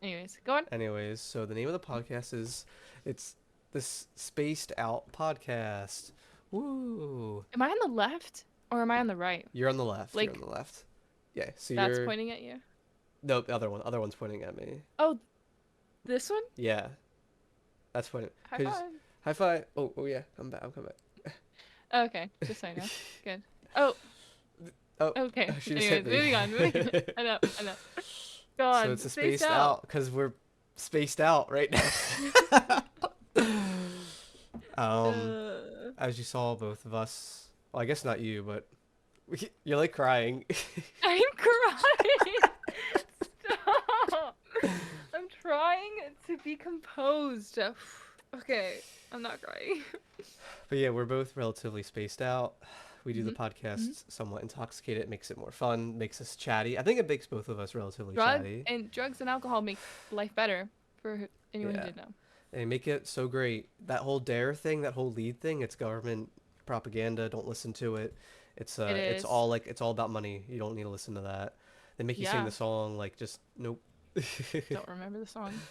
Anyways, go on. Anyways, so the name of the podcast is it's this spaced out podcast. Woo. Am I on the left or am I on the right? You're on the left. You're on Like the left. Yeah, so that's you're pointing at you. no, the other one. Other one's pointing at me. Oh, this one? Yeah. That's funny. High Cause five. High five. Oh yeah, I'm back. I'm coming Okay, just so I know. Good. Oh, back. Oh, okay. she just hit Anyways, me. moving on, moving on. I know, I know. Go So on, it's a spaced spaced out. out because we're spaced out right now. um, Uh, as you saw, both of us. Well, I guess not you, but you're like crying. I'm crying. Stop. I'm trying to be composed. Okay, I'm not crying. But yeah, we're both relatively spaced out. We do the hmm hmm podcast somewhat intoxicated. It makes it more fun, makes us chatty. I think it makes both of us relatively chatty. Drugs and alcohol make life better for anyone who Yeah. didn't know. They make it so great. That whole dare thing, that whole lead thing, it's government propaganda. Don't listen to it. It It's is. all like it's all about money. You don't need to listen to that. They make you sing Yeah. the song like just nope. Don't remember the song.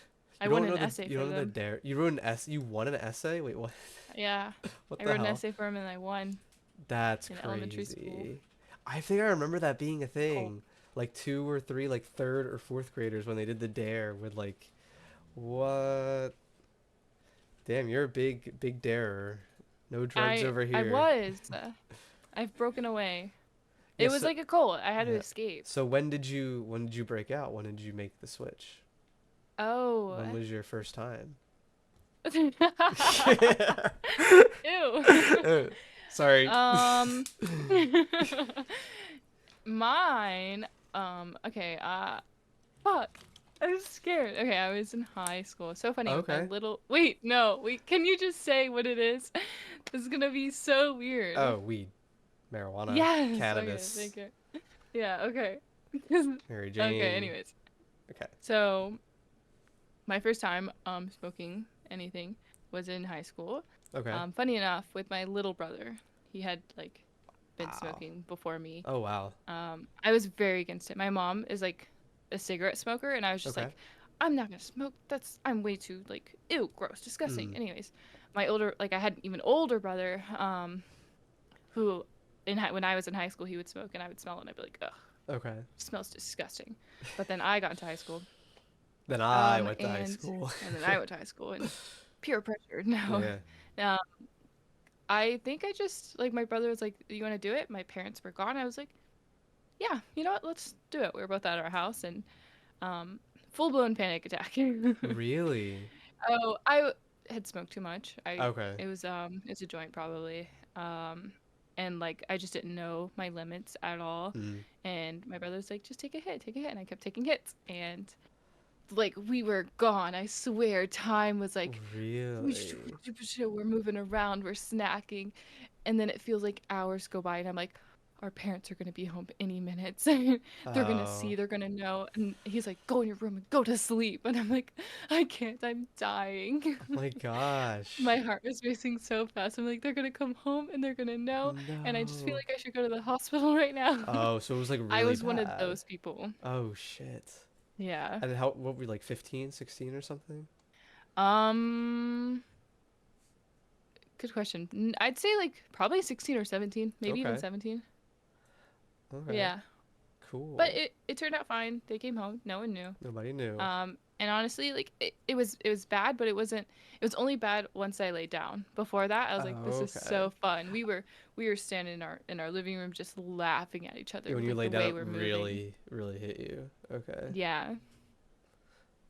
I You won don't an know the essay you for don't know the them. dare. You wrote an essay. You won an essay. Wait, what? Yeah. What I the wrote an hell? essay for them and I won That's in elementary school. crazy. I think I remember that being a Cool. thing. Like two or three, like third or fourth graders when they did the dare with like, what? Damn, you're a big darer. No drugs over I here. was. I've broken away. It Yes. was like a cult. I had to Yeah. escape. So when did you break out? When did you make the switch? Oh. When was your first time? Ew. Sorry. um Mine, okay, fuck. I'm scared. Okay, I was in high school. So funny with my Okay. little wait, no, wait, can you just say what it is? This is gonna be so weird. Oh, weed, marijuana, Yes, okay, cannabis, thank you. Yeah, okay. Mary Okay, Jane. anyways. Okay. So my first time smoking anything was in high school. Okay. Funny enough, with my little brother. He had like been Wow. smoking before me. Oh wow. I was very against it. My mom is like a cigarette smoker, and I was just Okay. like, I'm not gonna smoke. I'm way too like ew, gross, disgusting. Mm. Anyways, my older like I had an even older brother, who when I was in high school he would smoke, and I would smell it, and I'd be like, ugh, Okay. smells disgusting. But then I got into high school, Then I um, went to high and school. and then I went to high school, and peer pressure. No, Yeah. um, I think I just like my brother was like, you want to do it? My parents were gone. I was like, yeah, you know what? Let's do it. We were both at our house and um, full blown panic attack. Really? Oh, I had smoked too much. Okay. It's a joint probably. Um, and like I just didn't know my limits at all. Mm. And my brother's like, just take a hit, and I kept taking hits, and like we were gone. I swear, time was like, Really? we're moving around, we're snacking, and then it feels like hours go by, and I'm like, our parents are gonna be home any minute. They're gonna Oh. see, they're gonna know. And he's like, go in your room and go to sleep. And I'm like, I can't, I'm dying. Oh my My gosh. heart was racing so fast. I'm like, they're gonna come home and they're gonna know. And I just feel No. like I should go to the hospital right now. Oh, so it was like I really was one of bad. those people. Oh shit. Yeah. And how what were you like 15, 16 or something? Um, Good question. I'd say like probably 16 or 17, maybe even Okay. 17. Okay. Yeah. But Cool. it turned out fine. They came home. No one knew. Nobody knew. And honestly, like it was bad, but it was only bad once I laid down. Before that, I was like, this is Okay. so fun. We were standing in our living room just laughing at each Yeah, other when with you like lay the down, way it we're moving. really hit you. Okay. Yeah.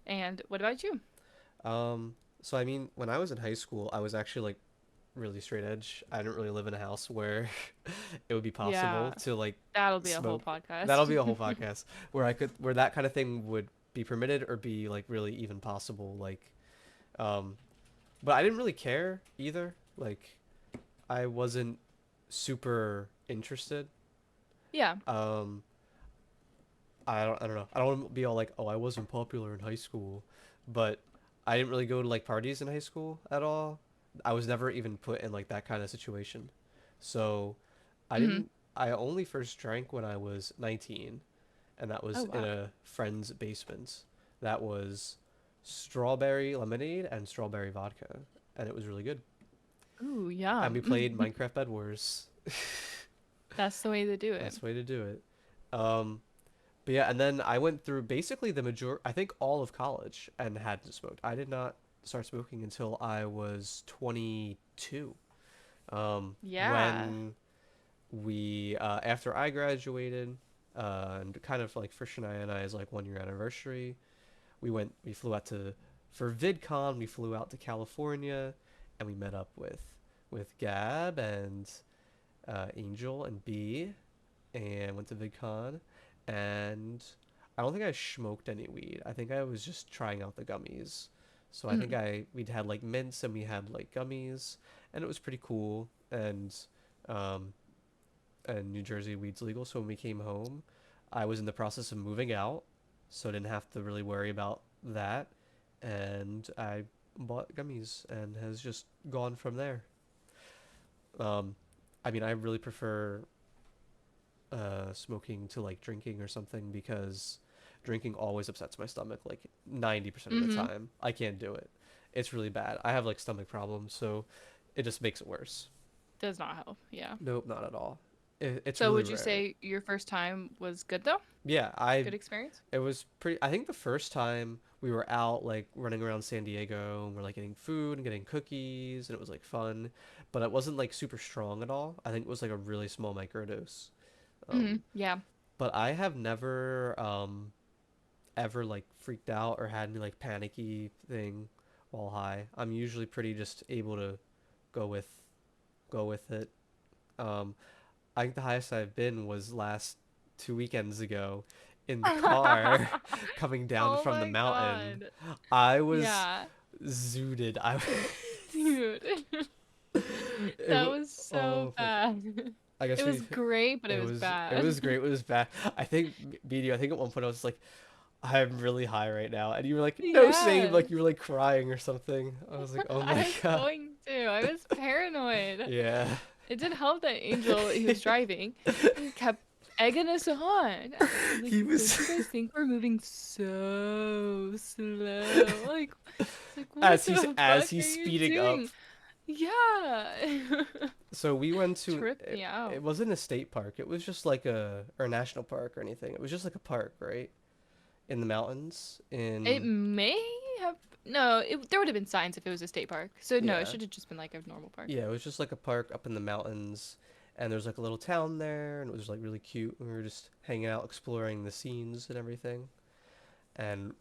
And what about you? So I mean, when I was in high school, I was actually like really straight edge. I didn't really live in a house where it would be possible Yeah. to like That'll be a whole smoke. That'll podcast. be a whole podcast where that kind of thing would be permitted or be like really even possible. Um, but I didn't really care either. Like, I wasn't super interested. Yeah. Um, I don't know. I don't want to be all like, oh, I wasn't popular in high school, but I didn't really go to like parties in high school at all. I was never even put in like that kind of situation. So I hmm didn't I only first drank when I was 19, and that Oh was in wow. a friend's basement. That was strawberry lemonade and strawberry vodka, and it was really good. Ooh, And we yum. played Minecraft Bed Wars. That's the way to do it. That's the way to do it. Um, but yeah, and then I went through basically the major I think all of college and hadn't smoked. I did not start smoking until I was 22. Yeah. When we after I graduated, and kind of like for Shania and I's like 1 year anniversary, we flew out to for VidCon. We flew out to California, and we met up with Gab and Angel and B, and went to VidCon, and I don't think I smoked any weed. I think I was just trying out the gummies. So I think Mhm. we'd had like mints and we had like gummies, and it was pretty cool. Um, and New Jersey weed's legal. So when we came home, I was in the process of moving out, so I didn't have to really worry about that. And I bought gummies and has just gone from there. Um, I mean, I really prefer smoking to like drinking or something because drinking always upsets my stomach like 90% of the Mhm. time. I can't do it. It's really bad. I have like stomach problems, so it just makes it worse. Does not help. Yeah. Nope, not at all. It's So really would you rare. say your first time was good though? Yeah, I Good experience? it was pretty. I think the first time we were out like running around San Diego and we're like getting food and getting cookies and it was like fun, but it wasn't like super strong at all. I think it was like a really small microdose. Mhm. Um, Yeah. but I have never ever like freaked out or had any like panicky thing while high. I'm usually pretty just able to go with go with it. Um, I think the highest I've been was last 2 weekends ago in the car coming down Oh from the my mountain. god. I was Yeah. zooted. I Dude. it That was was so oh my god. bad. I It guess was great, but it was it bad. was great. It was bad. I think BD. I think at one point I was like, I'm really high right now, and you were like, no, same. Yeah. Like you were like crying or something. I was like, oh I my was god. going to. I was paranoid. Yeah. It didn't help that Angel, he was driving, he kept egging us on. Like, He don't was you guys think we're moving so slow? Like, it's like, what the as fuck are he's you speeding up. doing? Yeah. So we went to Tripped me it out. wasn't a state park. It was just like a or a national park or anything. It was just like a park, right? In the mountains It in may have no, there would have been signs if it was a state park. So no, it yeah. should have just been like a normal park. Yeah, it was just like a park up in the mountains and there's like a little town there and it was like really cute. We were just hanging out exploring the scenes and everything. And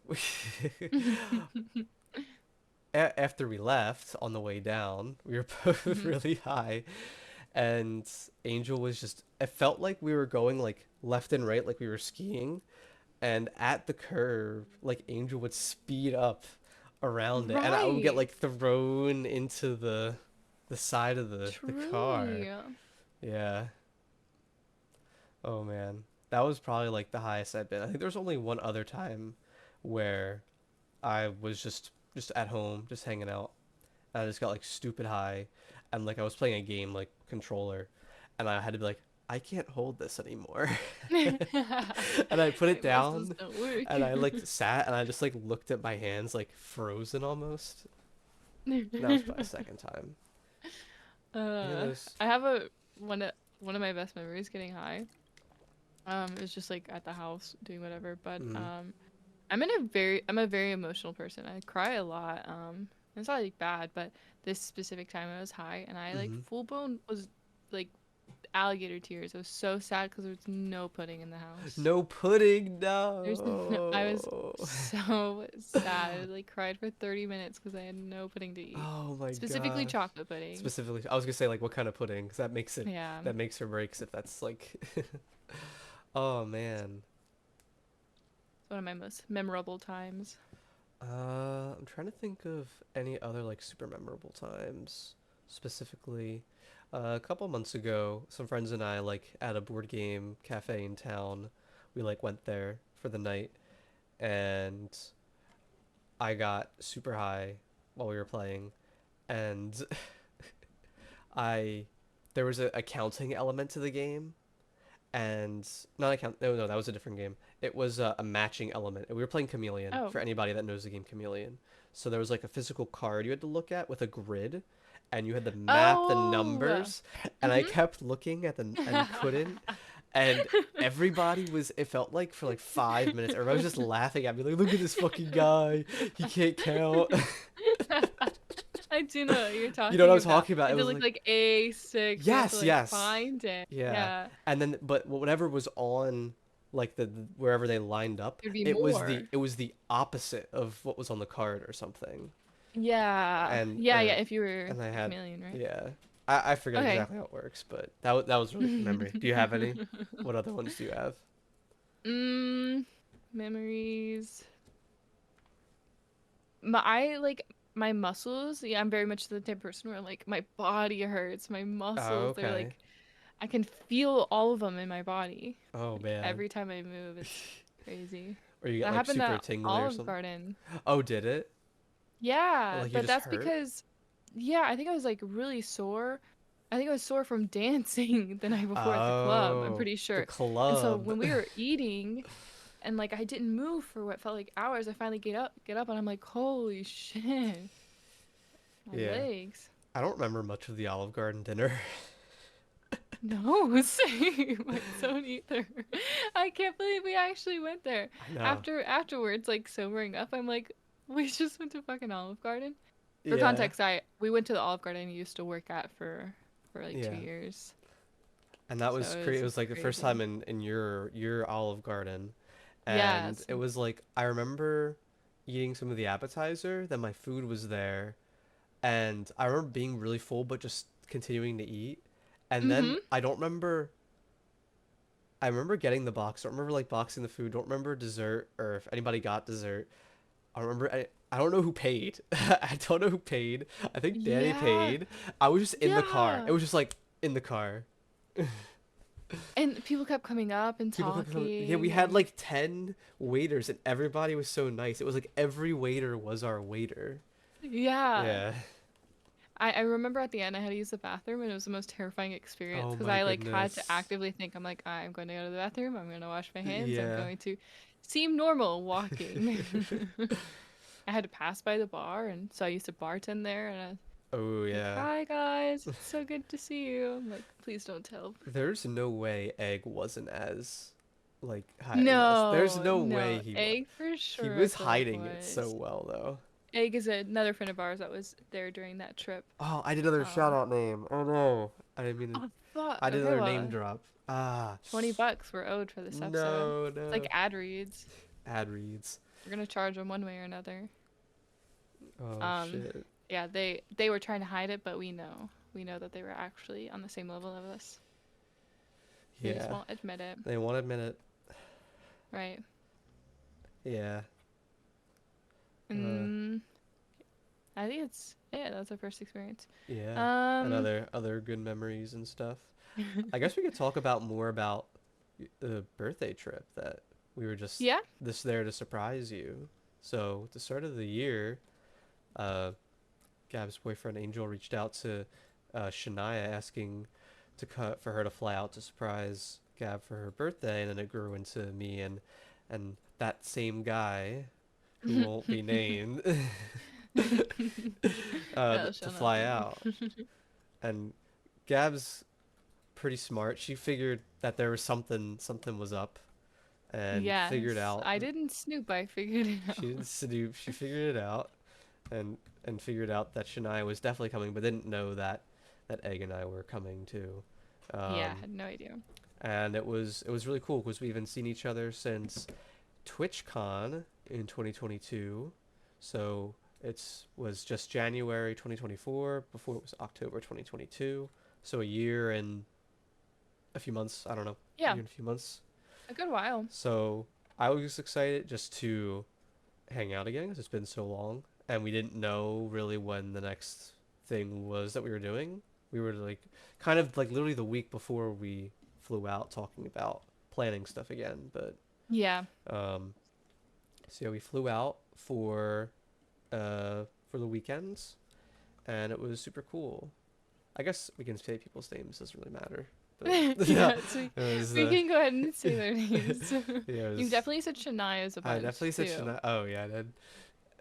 after we left on the way down, we were both Mhm. really high and Angel was just it felt like we were going like left and right like we were skiing and at the curve like Angel would speed up around it and I would get Right. like thrown into the side of the car. Truly. Yeah. Oh man. That was probably like the highest I've been. I think there was only one other time where I was just at home, just hanging out. And I just got like stupid high and like I was playing a game like controller and I had to be like I can't hold this anymore. And I put My it muscles down don't work. and I like sat and I just like looked at my hands like frozen almost. And that was probably the second time. You know uh, those I have a one of my best memories getting high. It was just like at the house doing whatever, but mm, I'm a very emotional person. I cry a lot. It's not like bad, but this specific time I was high and I like mm-hmm. full blown was like alligator tears. I was so sad because there was no pudding in the house. No pudding, There's I was no. so sad. I like cried for 30 minutes because I had no pudding to eat. Oh my Specifically gosh. chocolate pudding. Specifically, I was gonna say like what kind of pudding, because Yeah. that makes or breaks if that's like. Oh man. It's one of my most memorable times. I'm trying to think of any other like super memorable times. Specifically, a couple months ago, some friends and I like at a board game cafe in town. We like went there for the night, and I got super high while we were playing, and I there was a counting element to the game, and not a count. No, that was a different game. It was a matching element. We were playing Chameleon Oh. for anybody that knows the game Chameleon. So there was like a physical card you had to look at with a grid, and you had to map the Oh. numbers. And I kept looking at the and couldn't. And everybody was. It felt like for like 5 minutes, everybody was just laughing at me, like, "Look at this fucking guy. He can't count." I do know what you're You know what talking I'm about. talking about? It And to was look like, like A6, we have to yes, like yes, find it. yeah. Yeah. And then, but whatever was on, like wherever they lined up, There'd be it more. was the opposite of what was on the card or something. Yeah. And Yeah, yeah, if you were and I a had, chameleon, right? yeah. I forget Okay. exactly how it works, but that was really good memory. Do you have any? What other ones do you have? mm, memories. I like my muscles. Yeah, I'm very much the type of person where like my body hurts, my Oh, muscles, they're okay. like I can feel all of them in my body. Oh Like man. every time I move, it's crazy. Or you get That like happened super at tingly or Olive something? Garden. Oh, did it? Yeah, Like you but just that's hurt? because yeah, I think I was like really sore. I think I was sore from dancing the night before at the club, I'm Oh, pretty the sure. And so club. when we were eating and like I didn't move for what felt like hours, I finally get up and I'm like, "Holy shit, my Yeah. legs." I don't remember much of the Olive Garden dinner. No, same. I don't either. I can't believe we actually went there. I know. Afterwards, like sobering up, I'm like, we just went to fucking Olive Garden. For Yeah. context, I we went to the Olive Garden I used to work at for like two Yeah. years. And that So was crazy. It it was was like the first time crazy. in your Olive Garden, and Yes. it was like I remember eating some of the appetizer. Then my food was there, and I remember being really full, but just continuing to eat. And then Mm-hmm. I don't remember. I remember getting the box. I don't remember like boxing the food. Don't remember dessert or if anybody got dessert. I remember. I don't know who paid. I don't know who paid. I think Danny Yeah. paid. I was just in the car. It Yeah. was just like in the car. And people kept coming up and People could come. Yeah, we talking had and like 10 waiters and everybody was so nice. It was like every waiter was our waiter. yeah. Yeah. I remember at the end I had to use the bathroom and it was the most terrifying experience Oh because my I like had to goodness. actively think I'm like I'm going to go to the bathroom, I'm going to wash my hands, I'm Yeah. going to seem normal walking. I had to pass by the bar and so I used to bartend there and I was Oh like, yeah. "Hi guys, it's so good to see you." I'm like, "Please don't tell." There's no way Egg wasn't as like hiding us. There's No, no way no. he was. Egg for He sure I was feel like hiding it so was. well though. Egg is another friend of ours that was there during that trip. Oh, I did another shout Um, out name. Oh no. I didn't mean to. oh fuck. I did Okay, another name well, drop. Ah. $20 we're owed for this episode. No, It's like no. ad reads. Ad reads. We're gonna charge them one way or another. Oh Um, shit. yeah, they were trying to hide it, but we know that they were actually on the same level of us. They just Yeah. won't admit it, They won't admit it. right? Yeah. Uh, And I think it's yeah, that's our first experience. yeah. And Um, other good memories and stuff. I guess we could talk about more about the birthday trip that we were just yeah. this there to surprise you. So at the start of the year, uh, Gab's boyfriend Angel reached out to Shania asking for her to fly out to surprise Gab for her birthday, and then it grew into me and that same guy who won't be named Oh, to shut up. fly out. And Gab's pretty smart. She figured that there was something was up, and figured Yes, out I didn't snoop. I figured it she out. didn't seduce. She figured it out, and figured out that Shania was definitely coming, but didn't know that Egg and I were coming too. Yeah, I Um, had no idea. and it was really cool because we haven't seen each other since TwitchCon in 2022. So it's was just January 2024 before it was October 2022. So a year and a few months. I don't know, a Yeah, year and a few months. a good while. So I was excited just to hang out again because it's been so long, and we didn't know really when the next thing was that we were doing. We were like kind of like literally the week before we flew out talking about planning stuff again. But Yeah. um, so yeah, we flew out for the weekends, and it was super cool. I guess we can say people's names, doesn't really matter. But yeah, Yeah, so it was we can go ahead and say their names. yeah, it You was. definitely said Shania's a I bunch definitely said too. Shania. Oh yeah, I did.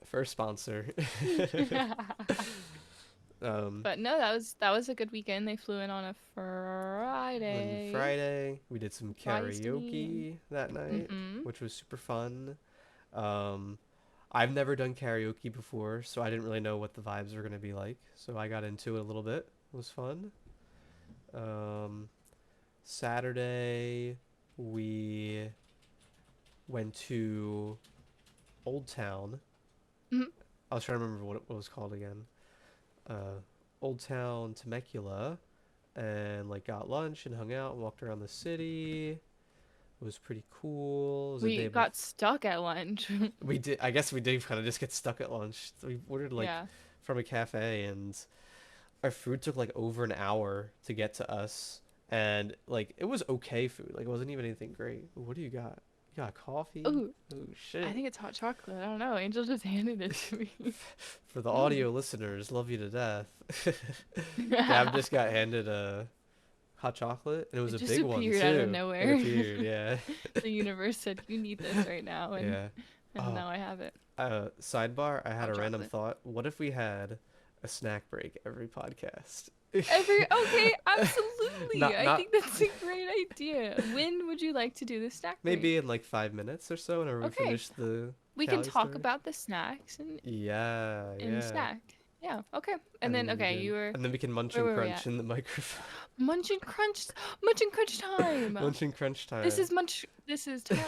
First sponsor. um, But no, that was a good weekend. They flew in on a on Friday. Friday, we did some Feisty. karaoke that night, Mm-hmm. which was super fun. Um, I've never done karaoke before, so I didn't really know what the vibes were gonna be like. So I got into it a little bit. It was fun. Um, Saturday, we went to Old Town. Mhm. I was trying to remember what it was called again. Uh, Old Town Temecula, and like got lunch and hung out and walked around the city. It was pretty cool. It was a We day before. got stuck at lunch. We did. I guess we did kind of just get stuck at lunch. So we ordered like Yeah. from a cafe, and our food took like over an hour to get to us. And like it was okay food. Like it wasn't even anything great. What do you got? You got coffee? Oh, Oh I shit. think it's hot chocolate. I don't know. Angel just handed it to me. For the audio listeners, love you to death. Gab just got handed a hot chocolate, and it was It a just big one appeared out of too. It nowhere. appeared, yeah. The universe said, "You need this right now," and Yeah. and Oh, now I have it. sidebar, I had Hot a random chocolate. thought. What if we had a snack break every podcast? Okay, absolutely. Not I not think that's a great idea. When would you like to do the snack break? maybe in like 5 minutes or so whenever we Okay, finish the we can Cali talk story. about the snacks Yeah, and yeah. snack. Yeah. Okay. And And then then we okay, can you were and then we can munch where and were we crunch at? in the microphone. Munch and crunch, munch and crunch time. Munch and crunch This time. is munch. This is time.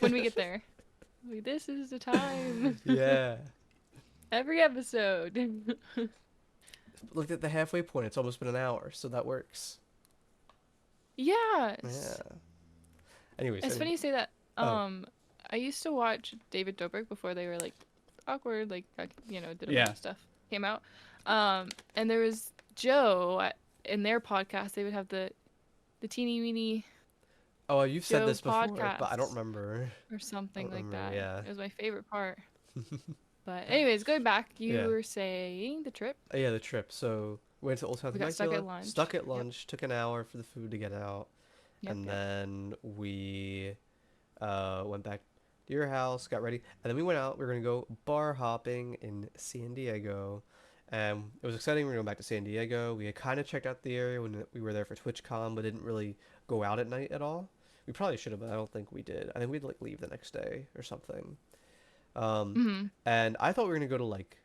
When we get there, this is the time. Yeah. Every episode. Looked at the halfway point. It's almost been an hour, so that works. Yes. Yeah. Anyways, It's funny you say that. oh, I used to watch David Dobrik before they were like awkward, like did a bunch yeah. of stuff came out. And there was Joe in their podcast. They would have the teeny weeny Oh, you've said Joe this before, but I don't podcast remember. or I something don't like remember. that. Yeah. It was my favorite part. But anyways, going back, you Yeah. were saying the trip. Yeah, the trip. So we went to Old Town We got stuck at Temecula, lunch. stuck at Yep. lunch, took an hour for the food to get out, Yep. and Yep. then we went back to your house, got ready, and then we went out. We were gonna go bar hopping in San Diego, and it was exciting. We were going back to San Diego. We had kind of checked out the area when we were there for TwitchCon, but didn't really go out at night at all. We probably should have, but I don't think we did. I think we'd like leave the next day or something. Um, Mhm. and I thought we were gonna go to like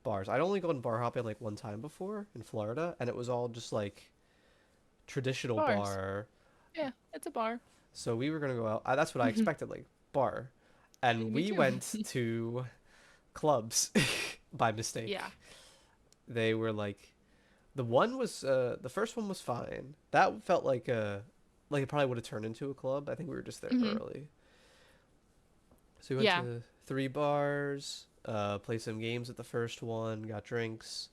bars. I'd only gone bar hopping like one time before in Florida, and it was all just like traditional Bars. bar. Yeah, it's a bar. So we were gonna go out. That's what I expected, like bar, and Me we too. went to clubs by Yeah. mistake. They were like, the first one was fine. That felt like it probably would have turned into a club. I think we were just there Mhm. early. So we went Yeah. to three bars, played some games at the first one, got drinks,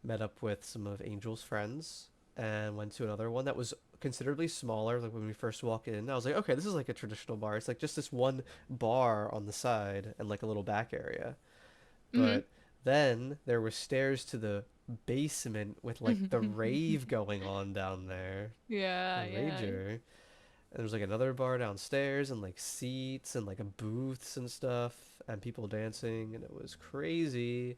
met up with some of Angel's friends, and went to another one that was considerably smaller. Like when we first walked in, I was like, okay, this is like a traditional bar. It's like just this one bar on the side and like a little back area. Mhm. But then there were stairs to the basement with like the rave going on down there, the Yeah, yeah. rager. And there was like another bar downstairs and like seats and like a booths and stuff and people dancing and it was crazy.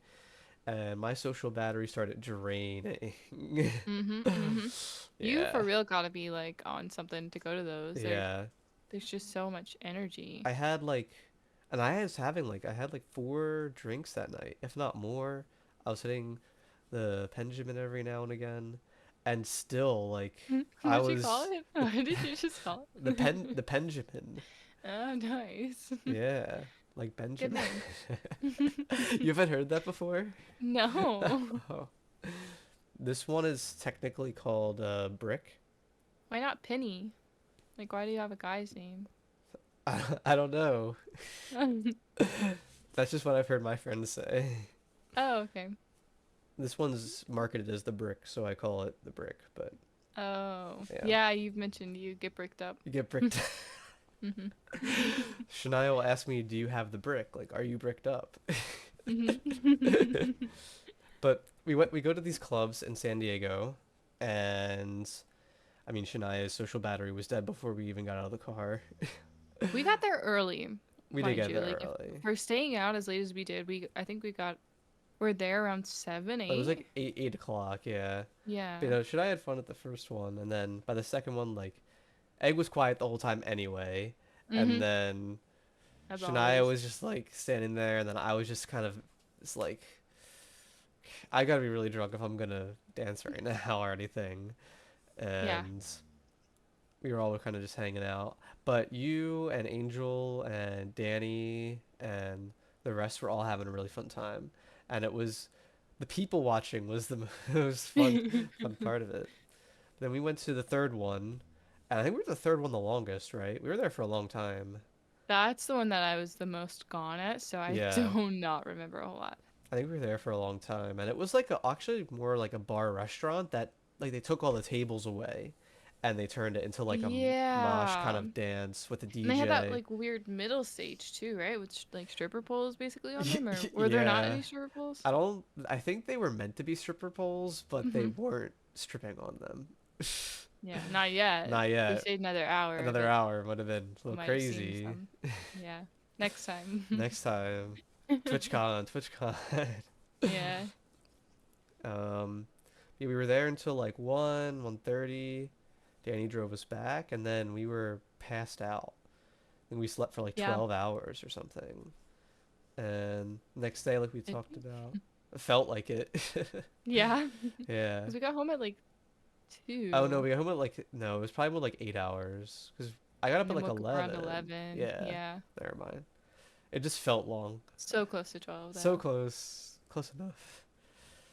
And my social battery started draining. Mhm. Mhm. You Yeah. for real gotta be like on something to go to those. Yeah. There's just so much energy. I had like and I had like four drinks that night, if not more. I was hitting the Benjamin every now and again. And still like I What'd you call was it? the What did you just call it? the Benjamin. Oh, nice. Yeah, like Good Benjamin. name. You haven't heard that before? No. Oh. This one is technically called Brick. Why not Penny? Like, why do you have a guy's name? I don't know. That's just what I've heard my friends say. Oh, okay. This one's marketed as the Brick, so I call it the Brick. But Oh, yeah, yeah, you've mentioned you get bricked up. you get bricked. Mhm. Shania will ask me, "Do you have the brick? Like, are you bricked up?" Mhm. But we go to these clubs in San Diego, and I mean Shania's social battery was dead before we even got out of the car. We got there early, We did mind get you. there Like, early. for staying out as late as we did, I think we're there around 7, It was 8. like 8 o'clock, yeah. But, Yeah. Shania had fun at the first one, and then by the second one, like Egg was quiet the whole time anyway, and Mhm. then as Shania always. was just like standing there, and then I was just kind of, it's like, I gotta be really drunk if I'm gonna dance right now or anything. Yeah. And we were all kind of just hanging out. But you and Angel and Danny and the rest were all having a really fun time, and it was the people watching was the most fun part of it. Then we went to the third one, and I think we were the third one the longest, right? We were there for a long time. That's the one that I was the most gone at, so I Yeah, do not remember a whole lot. I think we were there for a long time, and it was like actually more like a bar restaurant that like they took all the tables away, and they turned it into like a mosh kind Yeah. of dance with a And they had that DJ. like weird middle stage too, right? With like stripper poles basically on them, or were there not Yeah, any stripper poles? I don't. I think they were meant to be stripper poles, but they Mm-hmm. weren't stripping on them. Yeah, not yet. Not If we yet. stayed another hour, Another but hour would have been a we little might have seen crazy. some. Yeah, next time. Next time, TwitchCon, TwitchCon. Yeah. um, yeah, we were there until like 1:30. Danny drove us back, and then we were passed out. And we slept for like Yeah. 12 hours or something. And next day, like we It, talked about, it felt like it. yeah. Yeah. Because we got home at like Oh no, 2 we got home at like no, it was probably more like 8 hours because I got and up at then like woke up around 11. 11. Yeah, Yeah. never mind. It just felt long. So close to 12 So though. close, close enough.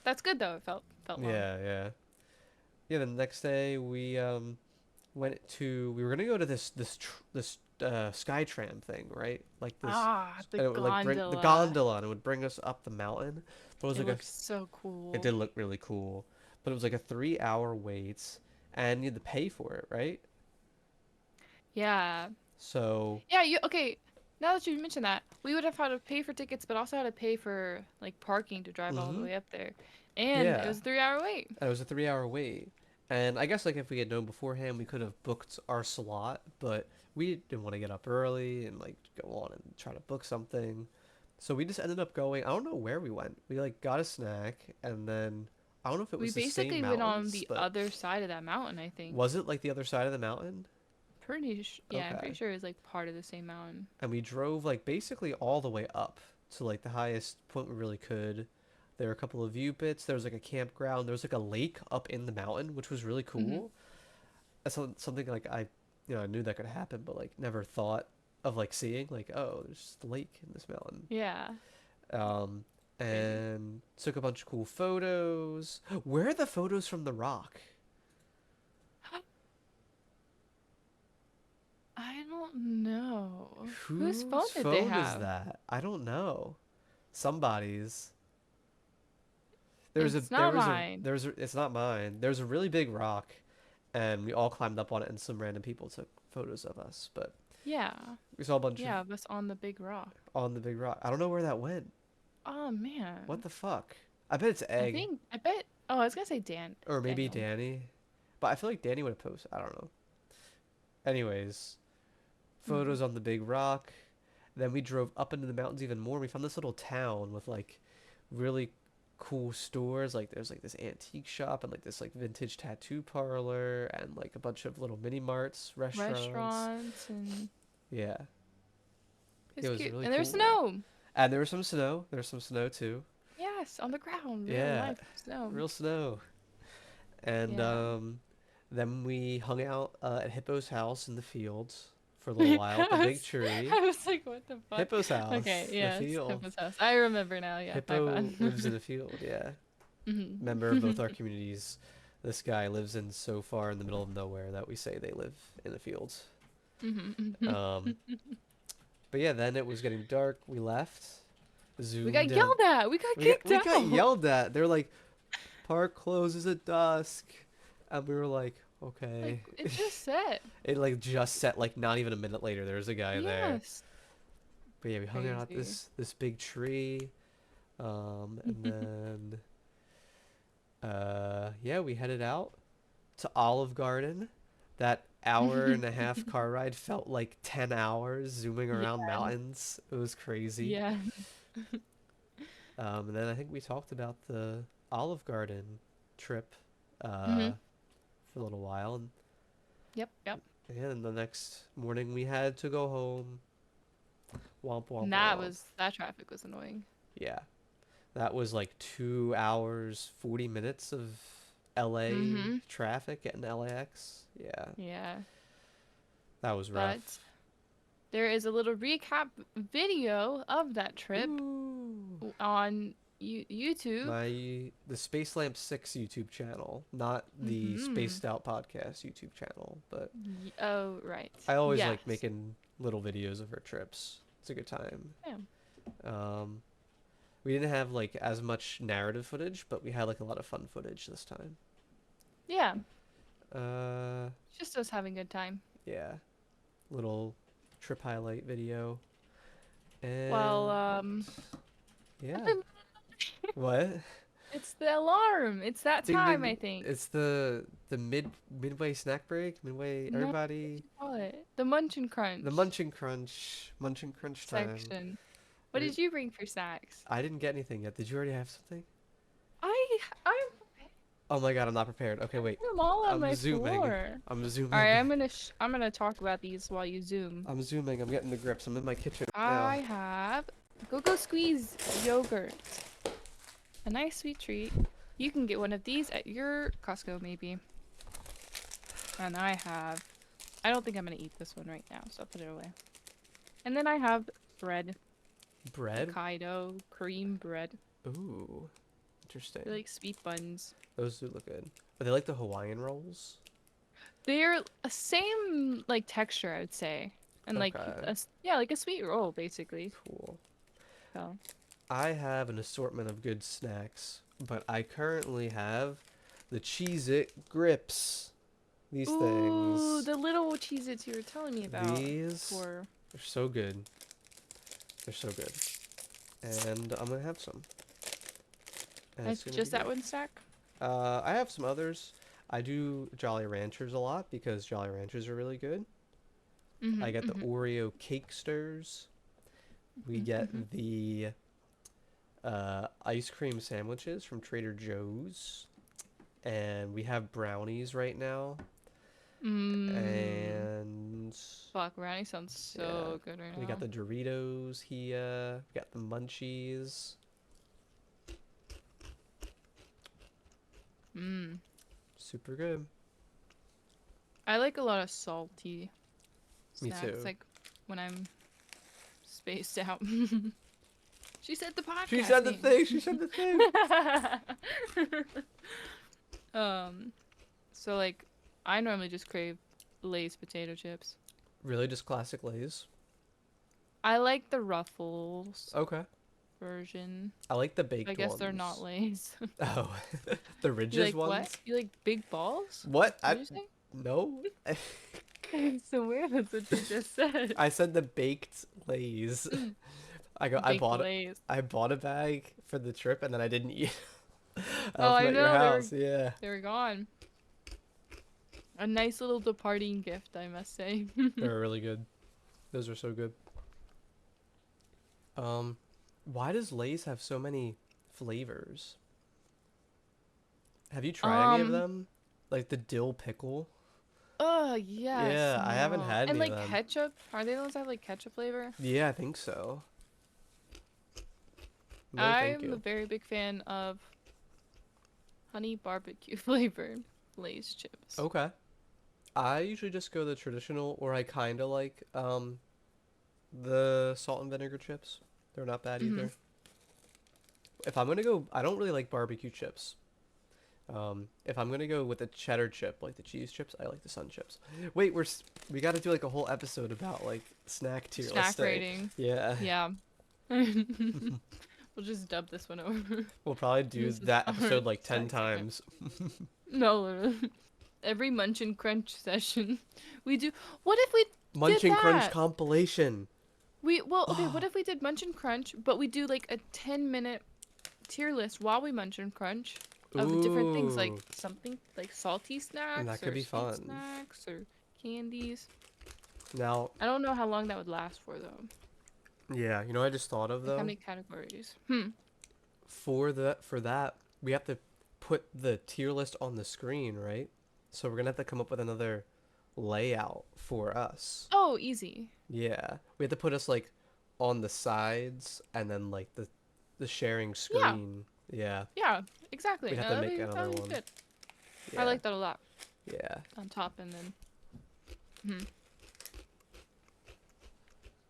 That's good though. It felt long. Yeah, yeah, yeah. The next day went to we were gonna go to this sky tram thing, right? Like this, Ah, the and it would like bring the gondola. gondola and it would bring us up the mountain. But it was It like a looks so it cool. did look really cool, but it was like a 3 hour wait, and you had to pay for it, right? Yeah. So. Yeah, you okay. Now that you mentioned that, we would have had to pay for tickets, but also had to pay for like parking to drive all the Mm-hmm. way up there. And it Yeah, was a 3 hour wait. and it was a 3 hour wait. And I guess like if we had known beforehand, we could have booked our slot, but we didn't want to get up early and like go on and try to book something. So we just ended up going. I don't know where we went. We like got a snack and then I don't know if it We was the same basically went on mountains, the but other side of that mountain, I think. was it like the other side of the mountain? Yeah, I'm pretty Okay. sure it was like part of the same mountain. And we drove like basically all the way up to like the highest point we really could. There were a couple of view pits. There was like a campground. There was like a lake up in the mountain, which was really Hmm. cool. That's something like I knew that could happen, but like never thought of like seeing like, oh, there's the lake in this mountain. Yeah, Um, crazy. and took a bunch of cool photos. Where are the photos from the rock? I don't know. Whose phone Whose did they phone is have? that? I don't know. Somebody's. It's not mine. It's not mine. There's a really big rock, and we all climbed up on it, and some random people took photos of us. But Yeah. we saw a bunch of Yeah, of us on the big rock. on the big rock. I don't know where that went. Oh What man. the fuck? I bet it's Egg I bet. Oh, I was gonna say or maybe Daniel. Danny, but I feel like Danny would have posted. I don't know. Anyways, Hmm. photos on the big rock. Then we drove up into the mountains even more. We found this little town with like really cool stores. Like there's like this antique shop and like this like vintage tattoo parlor and like a bunch of little mini marts, restaurants. Restaurants and Yeah, it it's was cute. really And there's cool. snow. And there was some snow. There was some snow too. Yes, on the ground. Real Yeah, life snow. real snow. And Yeah. then we hung out at Hippo's house in the fields for a little while at the I big was, tree. I was like, what the fuck? Hippo's Okay, house in the yes, field. Hippo's house. I remember now. Yeah, my bad. Hippo lives in a field, yeah. Member of both Hmm. our communities. This guy lives in so far in the middle of nowhere that we say they live in the fields. Hmm. Um, but yeah, then it was getting dark. We left. We Zoomed got down. yelled at. We got kicked We got out. yelled at. They're like, "Park closes at dusk," and we were like, Like "Okay." it just said. It like just set like not even a minute later. There was a guy there. Yes. But yeah, we hung out at Crazy. this big tree. And then yeah, we headed out to Olive Garden. That hour and a half car ride felt like 10 hours zooming Yeah. around mountains. It was crazy. Yeah. And then I think we talked about the Olive Garden trip Hmm. for a little while. And Yep. Yep. yeah, and the next morning we had to go home, Womp womp And womp. that traffic was annoying. Yeah, that was like 2 hours, 40 minutes of LA Mm-hmm. traffic getting to LAX. Yeah, Yeah. that was But rough. there is a little recap video of that trip Ooh. on YouTube. The Space Lamp 6 YouTube channel, not the Mm-hmm. Spaced Out Podcast YouTube channel, but Oh, right. I always like Yes. making little videos of our trips. It's a good time. Yeah. Um, we didn't have like as much narrative footage, but we had like a lot of fun footage this time. Yeah. Uh, Just us having a good time. yeah, little trip highlight video, Well, and yeah. nothing. What? It's the alarm. It's that Ding time, ding! I think. It's the midway snack break. Midway, No, what everybody. did you call it? The Munch and The Crunch Munchin Crunch time. section. What We're, did you bring for snacks? I didn't get anything yet. Did you already have something? I'm Oh my god, I'm not prepared. Okay, wait. putting them all on I'm my zooming. floor. I'm All right, zooming. I'm gonna talk about these while you zoom. I'm zooming. I'm getting the grips. I'm in my kitchen now. I have Go Squeeze yogurt. A nice sweet treat. You can get one of these at your Costco maybe. And I don't think I'm gonna eat this one right now, so I'll put it away. And then I have bread. Bread? Hokkaido cream bread. Ooh, interesting. They're like sweet buns. Those do look good. Are they like the Hawaiian rolls? They're a same like texture, I would say. And like Okay, yeah, like a sweet roll basically. cool. So I have an assortment of good snacks, but I currently have the Cheez-It grips. These ooh, things. the little Cheez-Its you were telling me about These before. are so good. They're so good. And I'm gonna have some. And it's It's gonna be just that good. one stack? I have some others. I do Jolly Ranchers a lot because Jolly Ranchers are really good. I get the Mm-hmm. Oreo cake stirs. We Mm-hmm. get the ice cream sandwiches from Trader Joe's. And we have brownies right now. Mmm. And Fuck, brownie sounds yeah, so good right we got now. the Doritos here. We got the Munchies. Mmm. Super good. I like a lot of salty Me snacks, too. like when I'm spaced out. She said the She podcast said the name. thing. She said the thing. um, so like, I normally just crave Lay's potato chips. Really, just classic Lay's. I like the Ruffles Okay. version. I like the I baked guess they're not ones. Lay's. Oh, the You Ridges like what? ones. You like big balls? What? What did you No. say? I swear that's what you just said. I said the baked Lay's. Mm, I go. baked Lay's. I bought a bag for the trip and then I didn't eat. I Oh, left them I at your know house. Yeah. they were gone. A nice little departing gift, I must say. They were really good. Those are so good. Why does Lay's have so many flavors? Have you tried any of Um, them? Like the dill pickle? oh yes, Yeah, I haven't no. had And any of like them. ketchup. Are they the ones that have like ketchup flavor? Yeah, I think so. No, thank I'm a you. very big fan of honey barbecue flavored Lay's chips. Okay. I usually just go the traditional, or I kind of like the salt and vinegar chips. They're not bad Mm-hmm. either. If I'm gonna go, I don't really like barbecue chips. If I'm gonna go with a cheddar chip, like the cheese chips, I like the sun chips. Wait, we got to do like a whole episode about like snack tier Snack listing. rating. Yeah, Yeah. We'll just dub this one over. we'll probably do This is that our episode like 10 snack segment. times. No, literally. Every Munch and Crunch session, we do. What if we Munch did and Crunch that? compilation. Okay. What if we did Munch and Crunch, but we do like a 10-minute tier list while we Munch and Crunch of different things, like Ooh, something like salty and that snacks could or be sweet fun. snacks or candies. Now, I don't know how long that would last for though. yeah, you know what I just thought of Like how though? many categories? Hmm. For that, we have to put the tier list on the screen, right? So we're gonna have to come up with another layout for us. Oh, easy. Yeah, we have to put us like on the sides and then like the sharing Yeah, screen. Yeah, yeah, exactly. we'd have No, to make another that'd be one. good. I Yeah, like that a lot. yeah, On top and then, hmm,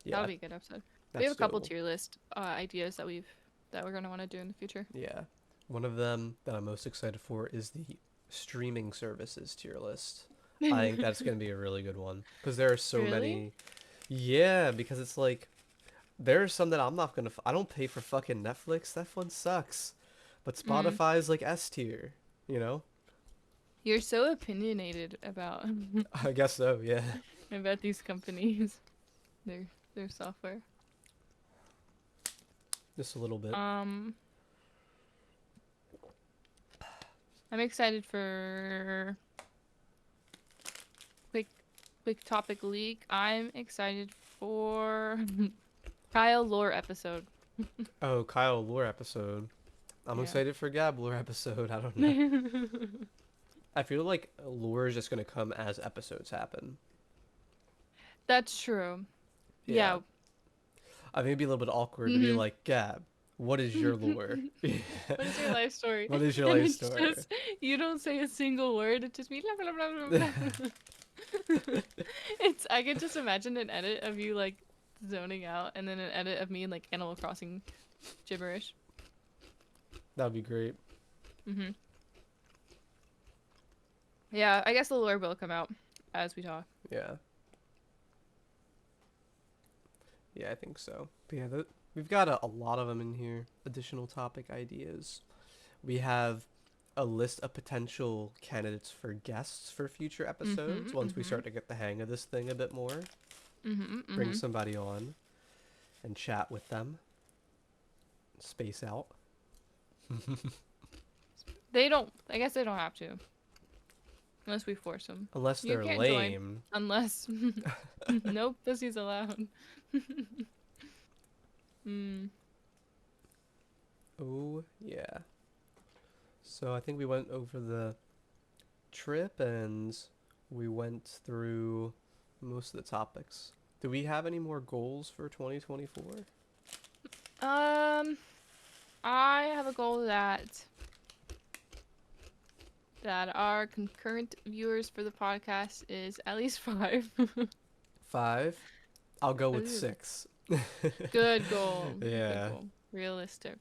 yeah. that'll be a good episode. We have That's a couple doable. tier list ideas that we're gonna want to do in the future. Yeah, one of them that I'm most excited for is the streaming services tier list. I think that's gonna be a really good one because there are so Really? many. Yeah, because it's like there are some that I'm not gonna. I don't pay for fucking Netflix. That one sucks. But Mm. Spotify is like S tier. You know? You're so opinionated about I guess so. Yeah. about these companies, their their software. Just a little bit. Um, I'm excited for quick quick topic leak. I'm excited for Kyle lore episode. Oh, Kyle lore episode. I'm Yeah. excited for Gab lore episode. I don't know. I feel like lore is just gonna come as episodes happen. That's true. Yeah. Yeah. I think it'd be a little bit awkward to be Hmm. like, Gab, what is your lore? What is your life story? What is your And life it's story? just you don't say a single word. It's just me. Blah, blah, blah, blah, blah. It's I could just imagine an edit of you like zoning out, and then an edit of me in like Animal Crossing gibberish. That'd be great. Hmm. Yeah, I guess the lore will come out as we talk. Yeah. Yeah, I think so. But yeah, we've got a lot of them in here. Additional topic ideas. We have a list of potential candidates for guests for future episodes Mhm. once we Mhm. start to get the hang of this thing a bit more. Mhm. Bring Mhm. somebody on and chat with them. Space out. They don't. I guess they don't have to, unless we force them. Unless You they're can't join lame. unless no pussies allowed. Mm. Oh, yeah. So I think we went over the trip and we went through most of the topics. Do we have any more goals for 2024? Um, I have a goal that our concurrent viewers for the podcast is at least 5. 5? I'll go with Ooh. 6. Good goal. Good Yeah. goal. Realistic.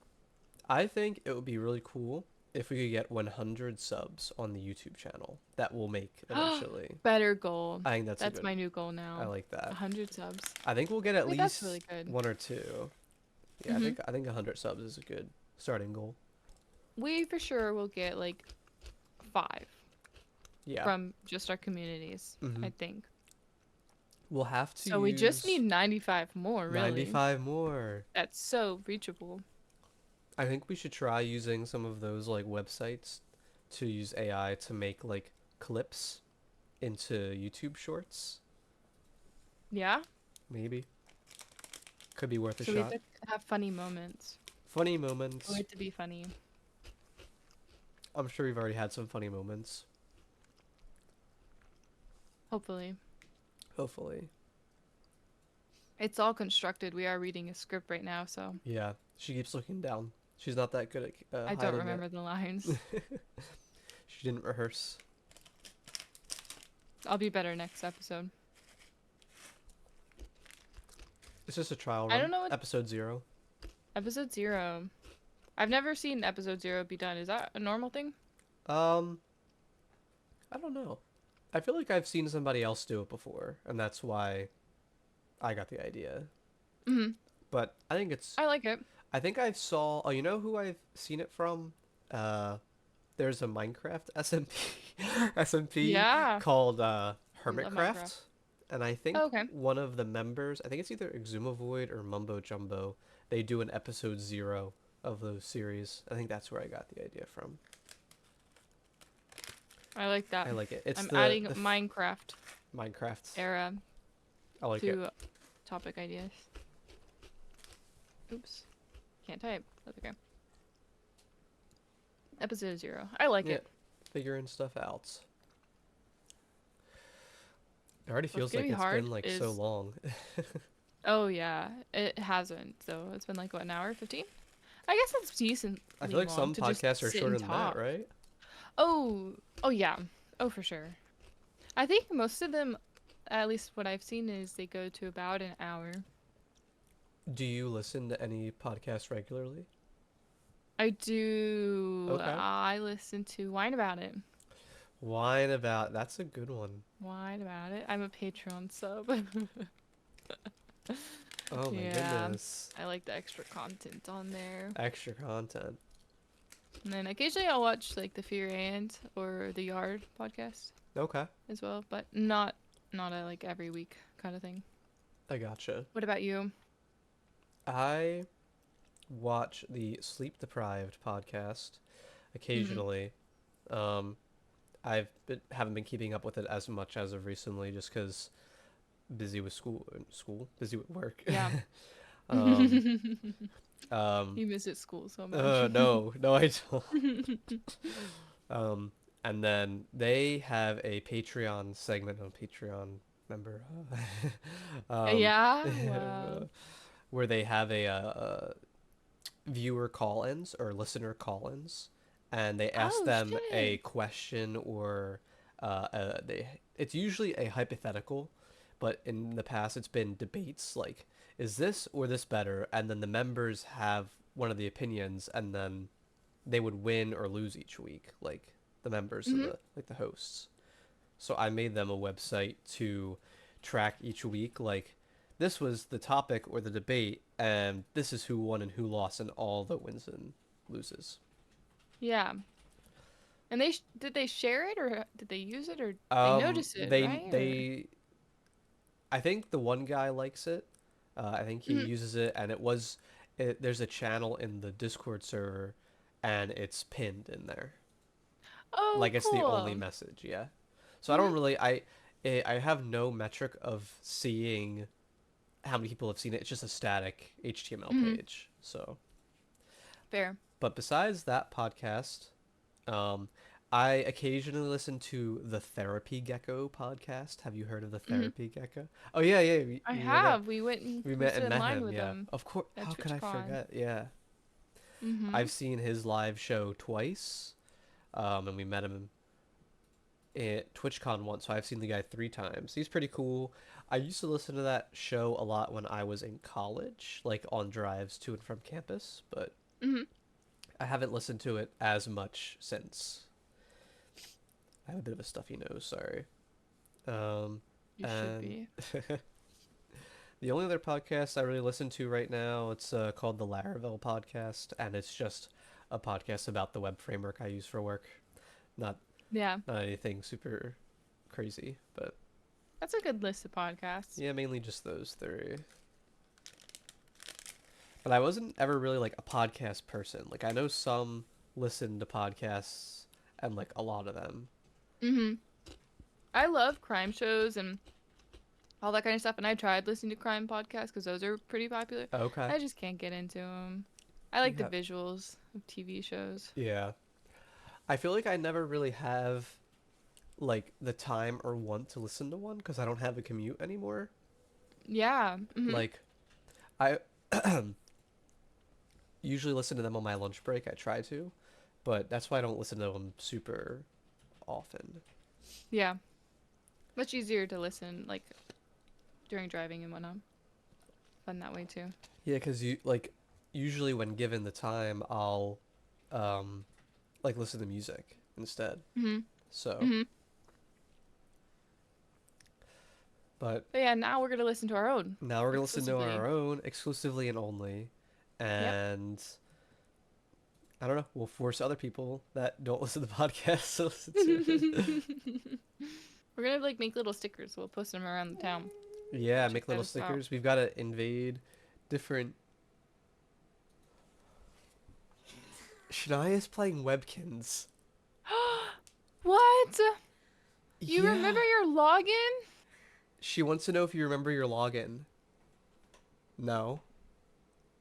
I think it would be really cool if we could get 100 subs on the YouTube channel. That we'll make eventually. Better goal. I think that's a That's good. my new goal I now. like that. 100 subs. I think we'll get at Wait, that's really least good. 1 or 2. Yeah, Hmm. I think 100 subs is a good starting goal. We for sure will get like 5 Yeah. from just our communities, Hmm. I think. We'll have to So we just need use 95 more, really. 95 more. That's so reachable. I think we should try using some of those like websites to use AI to make like clips into YouTube shorts. Yeah? Maybe. Could be worth a So we have shot. to have funny moments. Funny For moments. it to be funny. I'm sure we've already had some funny moments. Hopefully. Hopefully. It's all constructed. We are reading a script right now, so Yeah. She keeps looking down. She's not that good at I don't hiding remember the lines. it. She didn't rehearse. I'll be better next episode. It's just a trial I run. don't know what Episode 0. episode 0. I've never seen episode 0 be done. Is that a normal thing? Um, I don't know. I feel like I've seen somebody else do it before, and that's why I got the idea. Mhm. But I think it's I like it. I think I saw oh, you know who I've seen it from? There's a Minecraft SMP SMP Yeah. called We love Minecraft. Hermitcraft. And I think Oh, okay. one of the members, I think it's either Exumavoid or Mumbo Jumbo, they do an episode 0 of those series. I think that's where I got the idea from. I like that. I like it. It's I'm the, adding the Minecraft Minecraft. era I like it. to topic ideas. Oops. Can't type. That's okay. Episode 0. I like Yeah, it. figuring stuff out. It already What's feels gonna like be it's hard been like so is long. Oh yeah, it hasn't. So it's been like what, an hour 15? I guess that's I feel decently like long some to just podcasts are sit shorter and than that, talk. right? Oh, oh yeah. Oh, for sure. I think most of them, at least what I've seen, is they go to about an hour. Do you listen to any podcasts regularly? I do. Okay. I listen to Wine About It. Wine about that's a good one. Wine About It. I'm a Patreon sub. Oh my Yeah. goodness. I like the extra content on there. Extra content. And then occasionally I'll watch like the Fear and or the Yard podcast Okay. as well, but not a like every week kind of thing. I gotcha. What about you? I watch the Sleep Deprived podcast Mhm. occasionally. Um, haven't been keeping up with it as much as of recently, just because busy with busy with work. Yeah. um, You um, miss at school so much. no, no, I don't. Um, and then they have a Patreon segment on Patreon member, um, Yeah. Wow. where they have a viewer call-ins or listener call-ins, and they ask Oh them a shit. question or it's usually a hypothetical, but in the past it's been debates like is this or this better, and then the members have one of the opinions, and then they would win or lose each week, like the members of Mhm. the hosts. So I made them a website to track each week, like this was the topic or the debate, and this is who won and who lost, and all the wins and loses. Yeah. And did they share it or did they use it or they notice it, right? Or I think the one guy likes it. I think he Mhm. uses it, and there's a channel in the Discord server, and it's pinned in there. Oh, Like it's the only cool. message, yeah. So I Mhm. don't really I have no metric of seeing how many people have seen it. It's just a static HTML Mhm. page. So, Fair. but besides that podcast, um, I occasionally listen to the Therapy Gecko podcast. Have you heard of the Mhm. Therapy Gecko? Oh yeah, yeah. I We were there. have. We We met stood and in met line him. with Yeah, them of course. at How could I TwitchCon. forget? Yeah, Mhm. I've seen his live show twice. And we met him at TwitchCon once, so I've seen the guy 3 times. He's pretty cool. I used to listen to that show a lot when I was in college, like on drives to and from campus, but Mhm. I haven't listened to it as much since. I have a bit of a stuffy nose, sorry. Um, You should and be. the only other podcast I really listen to right now, it's called the Laravel podcast, and it's just a podcast about the web framework I use for work. Not Yeah. not anything super crazy, but That's a good list of podcasts. yeah, mainly just those three. But I wasn't ever really like a podcast person. Like I know some listen to podcasts and like a lot of them. Mhm. I love crime shows and all that kind of stuff, and I tried listening to crime podcasts because those are pretty popular. Okay. I just can't get into them. I like the Yeah. visuals of TV shows. Yeah. I feel like I never really have like the time or want to listen to one because I don't have a commute anymore. Yeah. Mhm. Like I usually listen to them on my lunch break. I try to, but that's why I don't listen to them super often. Yeah. Much easier to listen like during driving and whatnot. Fun that way too. Yeah, because you like usually when given the time, I'll um like listen to music instead. Mhm. So, Mhm. but But yeah, now we're gonna listen to our own now we're gonna listen to exclusively. our own exclusively and only, Yep. and I don't know. We'll force other people that don't listen to podcasts to listen to it. We're gonna like make little stickers. We'll post them around the town. Yeah, Check make that little as well. stickers. We've got to invade different. Shania's playing Webkins. What? You Yeah. remember your login? She wants to know if you remember your login. No.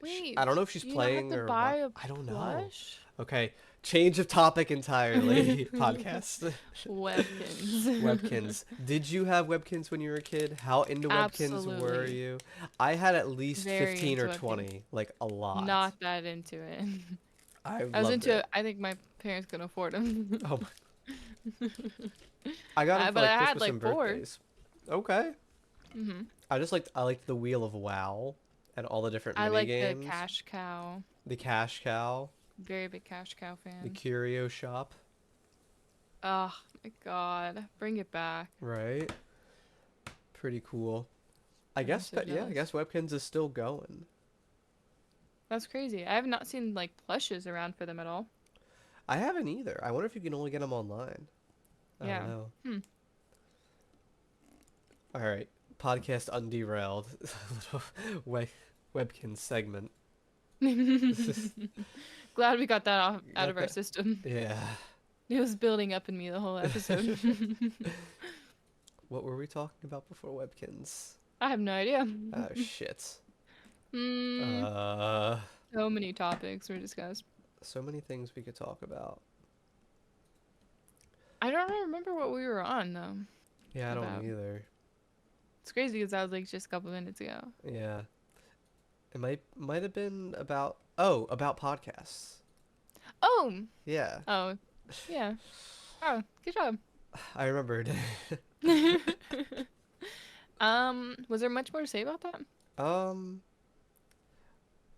I don't Wait, know if she's do you not have playing to or buy what. a I don't know. plush? Okay. Change of topic entirely. Podcast. Webkins. Webkins. Did you have webkins when you were a kid? How into webkins were Absolutely. you? I had at least Very 15 into or Webkins. 20, like a lot. Not that into it. I I was loved into it. it. I think my parents couldn't afford them. Oh, I got them for But I like had Christmas like and four. birthdays. Okay. Hmm. I liked the Wheel of WoW and all the different I mini like the games. cash cow. The Cash Cow, Very big cash cow the fan. Curio Shop, Oh my god. Bring it back. right? Pretty cool. I I'm guess, so but yeah, I jealous. guess Webkins is still going. That's crazy. I have not seen like plushes around for them at all. I haven't either. I wonder if you can only get them online. I don't Yeah. know. Hmm. All right, podcast underailed. Little Webkins segment. Glad we got that off out Got of our that? system. Yeah. It was building up in me the whole episode. What were we talking about before Webkins? I have no idea. Oh shit. Hmm. Uh, So many topics were discussed. so many things we could talk about. I don't really remember what we were on though. Yeah, I don't About. either. It's crazy because I was like just a couple minutes ago. Yeah. It might have been about podcasts. Oh. Yeah. Oh. Yeah. Oh. Good job. I remembered. Was there much more to say about that? um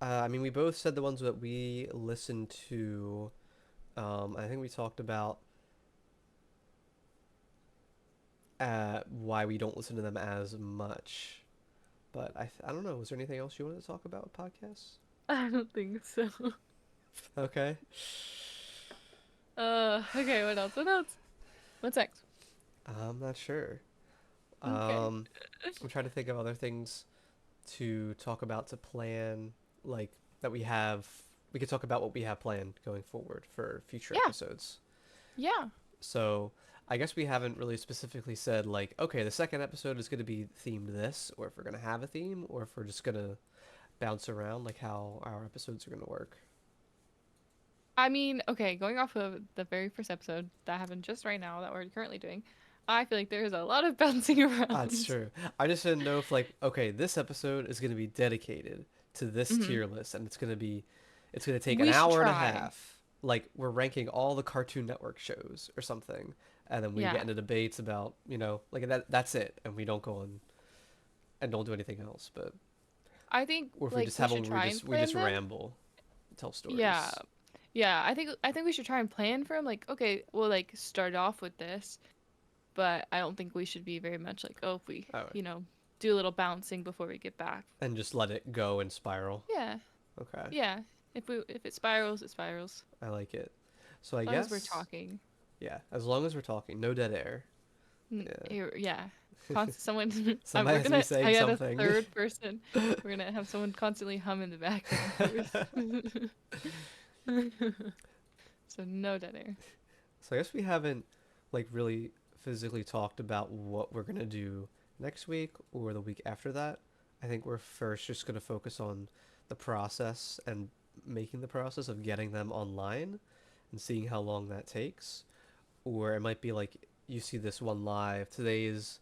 I mean we both said the ones that we listened to. I think we talked about why we don't listen to them as much. But I don't know, was there anything else you wanted to talk about with podcasts? I don't think so. Okay. Okay, what else? What else? What's next? I'm not sure. Okay. I'm trying to think of other things to talk about to plan, like that we have. We could talk about what we have planned going forward for future Yeah. episodes. Yeah. So I guess we haven't really specifically said like, okay, the second episode is going to be themed this, or if we're going to have a theme, or if we're just going to bounce around, like how our episodes are going to work. I mean, okay, going off of the very first episode that happened just right now that we're currently doing, I feel like there's a lot of bouncing That's around. true. I just didn't know if like, okay, this episode is going to be dedicated to this Hmm. tier list, and it's going to take an We should hour and a try. half. Like we're ranking all the Cartoon Network shows or something, and then we get Yeah. into debates about, like that's it, and we don't go on and don't do anything else. But I think or if we like just we have them should where we try and just we plan just them. ramble, tell Yeah. stories. Yeah, I think we should try and plan for them. Like, okay, we'll like start off with this, but I don't think we should be very much like, oh, if we, Oh, do a little bouncing before we get back. and just let it go and spiral. Yeah. Okay, Yeah. If it spirals, it spirals. I like it. So I As long as we're guess, talking. yeah, as long as we're talking, no dead air. Yeah. Yeah. Someone Somebody we're has to be gonna I saying got a something. third person. We're gonna have someone constantly hum in the background for us. So no dead air. So I guess we haven't like really physically talked about what we're gonna do next week or the week after that. I think we're first just gonna focus on the process and making the process of getting them online and seeing how long that takes. Or it might be like you see this one live. Today is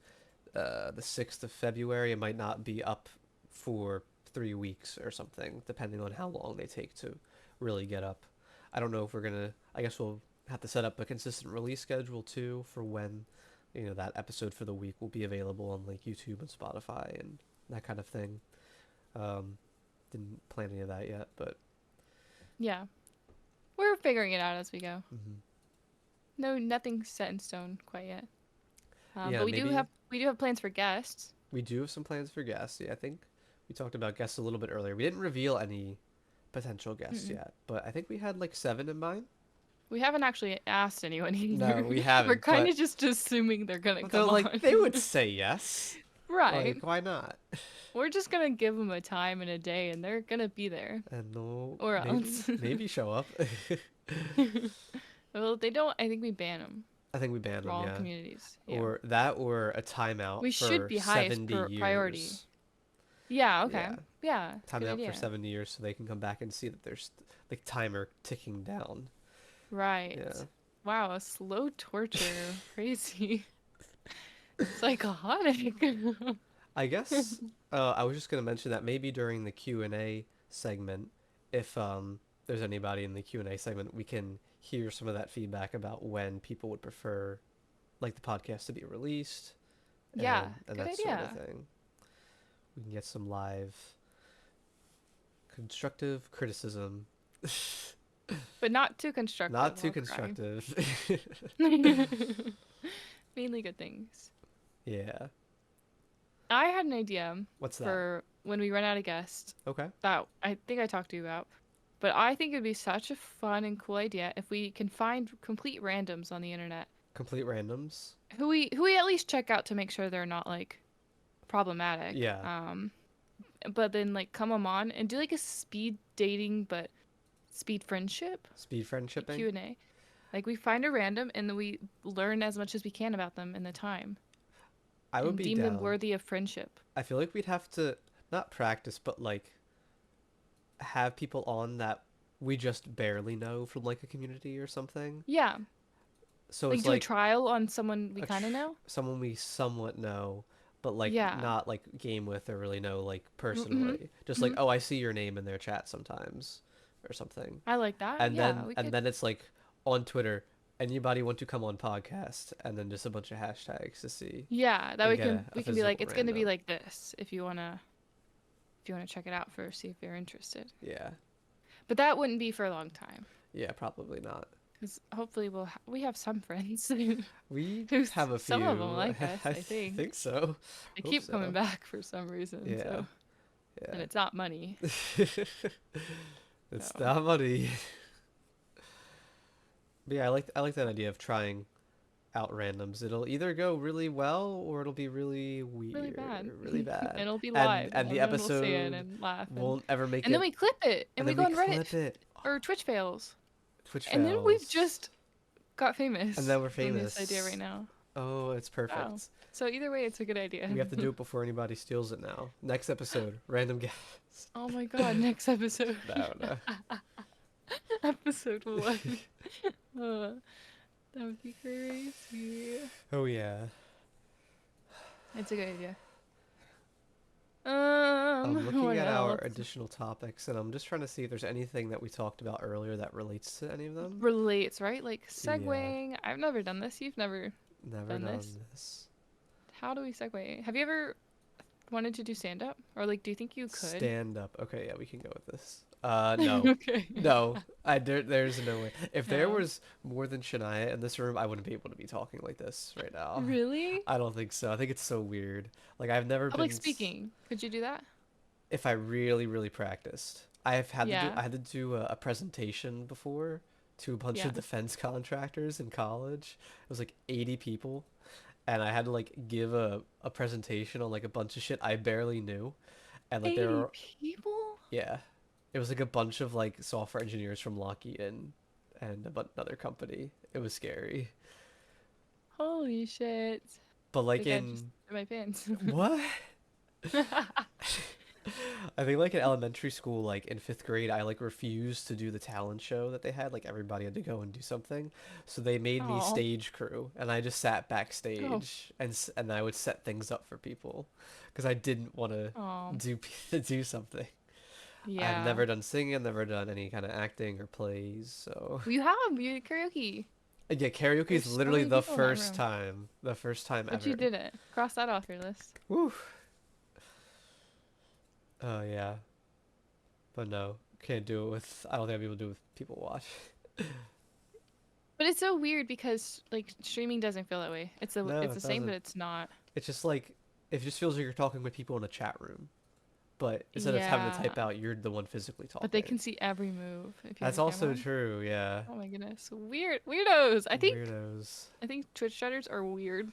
the 6th of February. It might not be up for 3 weeks or something, depending on how long they take to really get up. I don't know if we're gonna. I guess we'll have to set up a consistent release schedule too for when, that episode for the week will be available on like YouTube and Spotify and that kind of thing. Um, didn't plan any of that yet, but Yeah. We're figuring it out as we go. mhm. No, nothing's set in stone quite yet. Yeah, But we do maybe have plans for guests. we do have some plans for guests. Yeah, I think we talked about guests a little bit earlier. We didn't reveal any potential guests Mm-mm. yet, but I think we had like 7 in mind. We haven't actually asked anyone No, either. we We're haven't, kind but of just assuming they're gonna they're come like they would on. say yes. Right. Like why not? We're just gonna give them a time and a day, and they're gonna be there, And no, or maybe else. maybe show up. Well, if they don't, I think we ban them I think we banned for them, all yeah. communities. Yeah. Or that or a timeout We should for be highest 70 priority. years. Yeah. Okay. Yeah. Yeah. Good Timeout for idea. 70 years so they can come back and see that there's the timer ticking down. Right. Yeah. Wow, a slow torture. Crazy. Psychotic. I guess I was just gonna mention that maybe during the Q&A segment, if there's anybody in the Q&A segment, we can hear some of that feedback about when people would prefer like the podcast to be released Yeah, and good that sort of idea. thing. We can get some live constructive criticism. But not too Not constructive, too I'll cry. constructive. Mainly good things. Yeah. I had an idea What's that? for when we run out of guests Okay. that I think I talked to you about. But I think it'd be such a fun and cool idea if we can find complete randoms on the internet Complete randoms. who we at least check out to make sure they're not like problematic. Yeah. But then like come them on and do like a speed dating but speed friendship, Speed like friendshipping. Q&A. Like we find a random and then we learn as much as we can about them in the time I would and be deem them down. worthy of friendship. I feel like we'd have to not practice, but like have people on that we just barely know from like a community or something. Yeah, So like it's do a like trial on someone we kind of know. someone we somewhat know, but like Yeah. not like game with or really know like Mm-hmm. personally. Just like, Hmm. oh, I see your name in their chat sometimes or something. I like that. And Yeah, then we and could. then it's like on Twitter, anybody want to come on podcast, and then just a bunch of hashtags to see Yeah, that and we get can a we can be like physical it's gonna be random. like this if you wanna check it out first, see if you're interested. Yeah. But that wouldn't be for a long time Yeah, probably not. because hopefully we have some friends We who have a some of them few. like us. I I think think so. they Hope keep coming so. back for some reason. Yeah. So and Yeah. it's not money. It's So not money. But yeah, I like that idea of trying out randoms. It'll either go really well or it'll be really really weird, bad. really And bad. it'll be And live and and the everyone will see it episode and laugh won't ever make and then it we clip it and and we then go we on Reddit clip it. or Twitch fails. Twitch And then we've fails. just got And famous then we're from this idea right famous. now. Oh, it's Wow. perfect. So either way, it's a good idea. We have to do it before anybody steals it now. Next episode, random guess. Oh my god, next episode. No, no. Episode 1. Uh, that would be crazy. Oh yeah. It's a good idea. I'm looking What at our else? additional topics and I'm just trying to see if there's anything that we talked about earlier that relates to any of them. Relates, right? Like Yeah, segueing. I've never done this. You've never never done done this. this. How do we segue? Have you ever wanted to do stand up? Or like do you think you could? Stand up. Okay, yeah, we can go with this. No. Okay. No. There's no way. If there No. was more than Shania in this room, I wouldn't be able to be talking like this right now. Really? I don't think so. I think it's so weird. Like I've never Public been speaking. Could you do that? if I really, really practiced. Yeah. I had to do a presentation before to a bunch Yeah. of defense contractors in college. It was like 80 people, and I had to like give a presentation on like a bunch of shit I barely knew, and like there 80 were people? yeah, it was like a bunch of like software engineers from Lockheed and another company. It was scary, Holy shit. but I like think I just in my pants. what? I think like in elementary school, like in fifth grade, I like refused to do the talent show that they had. Like everybody had to go and do something, so they made me Oh. stage crew, and I just sat Oh. backstage and I would set things up for people, because I didn't want to Oh. do do something. I've Yeah. never done singing, I've never done any kind of acting or plays, so You have you did karaoke. yeah, karaoke is There's so literally many people in that room. the first time But you ever. did it. Cross that off your list. Woo. Oh yeah, but no, can't do it with. I don't think I'll be able to do it with people watch. But it's so weird because like streaming doesn't feel that way. No, It's the it same, but doesn't. it's not. It's just like it just feels like you're talking with people in a chat room, but instead of having to Yeah. type out, you're the one physically But they talking. can see every move if you have That's a camera also on. true. Yeah. Oh my goodness. Weirdos. Weirdos. I think Twitch streamers are weird.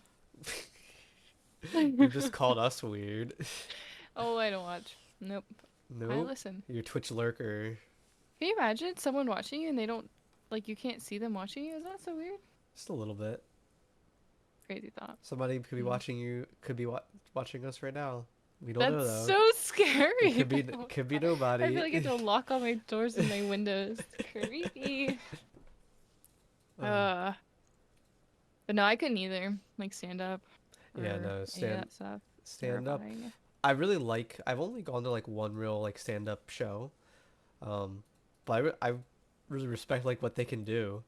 You just called us weird. Oh, I don't watch. Nope. I Nope. listen. You're Twitch lurker. Can you imagine someone watching you and they don't like you can't see them watching you? Is that so weird? Just a little bit. Crazy thought. Somebody could be Mm. watching you. Could be watching us right now. We don't know That's though. so scary. It could be. Oh my Could be God. I feel like I nobody. have to lock all my doors and my windows. Creepy. Uh, Uh, but no, I couldn't either. Like stand up yeah, or no, any of that stuff. stand up. Terrifying. I really like. I've only gone to like one real like stand up show. Um, but I really respect like what they can do.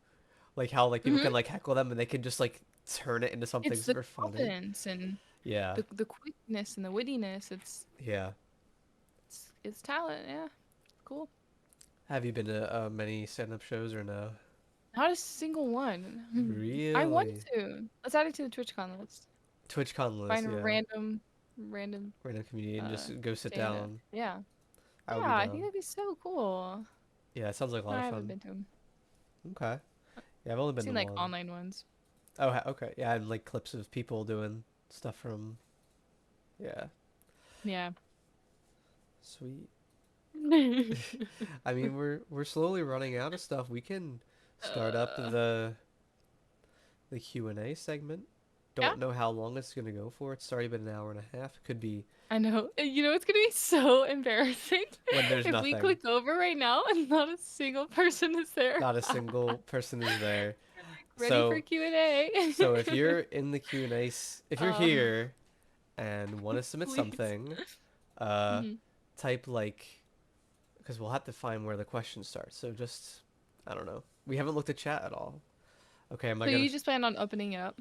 Like how like people Hmm. can like heckle them and they can just like turn it into something It's the super funny. confidence and Yeah, the quickness and the wittiness. yeah. It's talent. Yeah, cool. Have you been to many stand up shows or no? Not a single one. I want Really? to. Let's add it to the TwitchCon list. TwitchCon list, Find a yeah. random Random comedian, just go sit stand up. down. Yeah. I would be Yeah, I think down. that'd be so cool. Yeah, it sounds like a lot I of haven't fun. been to them. Okay. Yeah, I've only I've been to seen like one. online ones. Oh, okay. Yeah, and like clips of people doing stuff from. Yeah, Yeah. sweet. I mean, we're slowly running out of stuff. We can start up uh, the Q&A segment. yeah, Don't know how long it's gonna go for. It's already been an hour and a half. Could be I know. You know, it's gonna be so embarrassing when there's if we nothing. click over right now and not a single person is there. Not a single person is there. Ready for So Q&A. so if you're in the Q&A, if you're uh, here and want to submit please. something, uh, Mhm. type like because we'll have to find where the question starts. So just I don't know. We haven't looked at chat at all. Okay, am I So gonna? you just plan on opening it up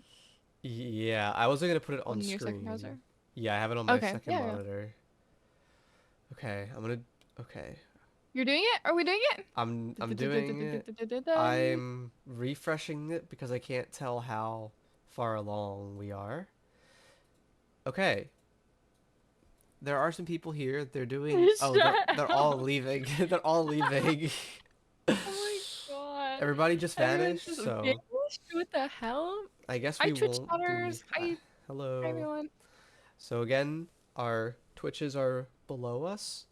Yeah, I wasn't gonna put it on in your second screen. browser? Yeah, I have it on my Okay, second yeah, yeah. monitor. Okay, I'm gonna. Okay, You're doing it? Are we doing it? I'm doing it. I'm refreshing it because I can't tell how far along we are. Okay, there are some people here. They're doing. Oh, Shut they're all up. leaving. They're all leaving. Oh my god. Everybody just Everyone vanished. just So vanished? What the hell? I guess Hi, we Twitch won't do. chatters. Hi, hi Hello. everyone. So again, our Twitches are below us.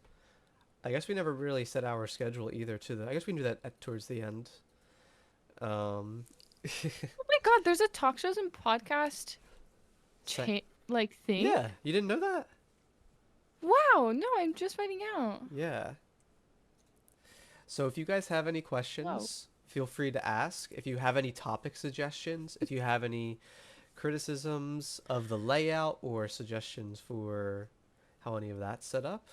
I guess we never really set our schedule either. To the. I guess we can do that towards the end. Um. Oh my god, there's a talk shows and podcast Sec. like thing? Yeah, you didn't know that? Wow, no, I'm just finding out. Yeah. So if you guys have any Whoa. questions, feel free to ask. If you have any topic suggestions, if you have any criticisms of the layout or suggestions for how any of that's set up,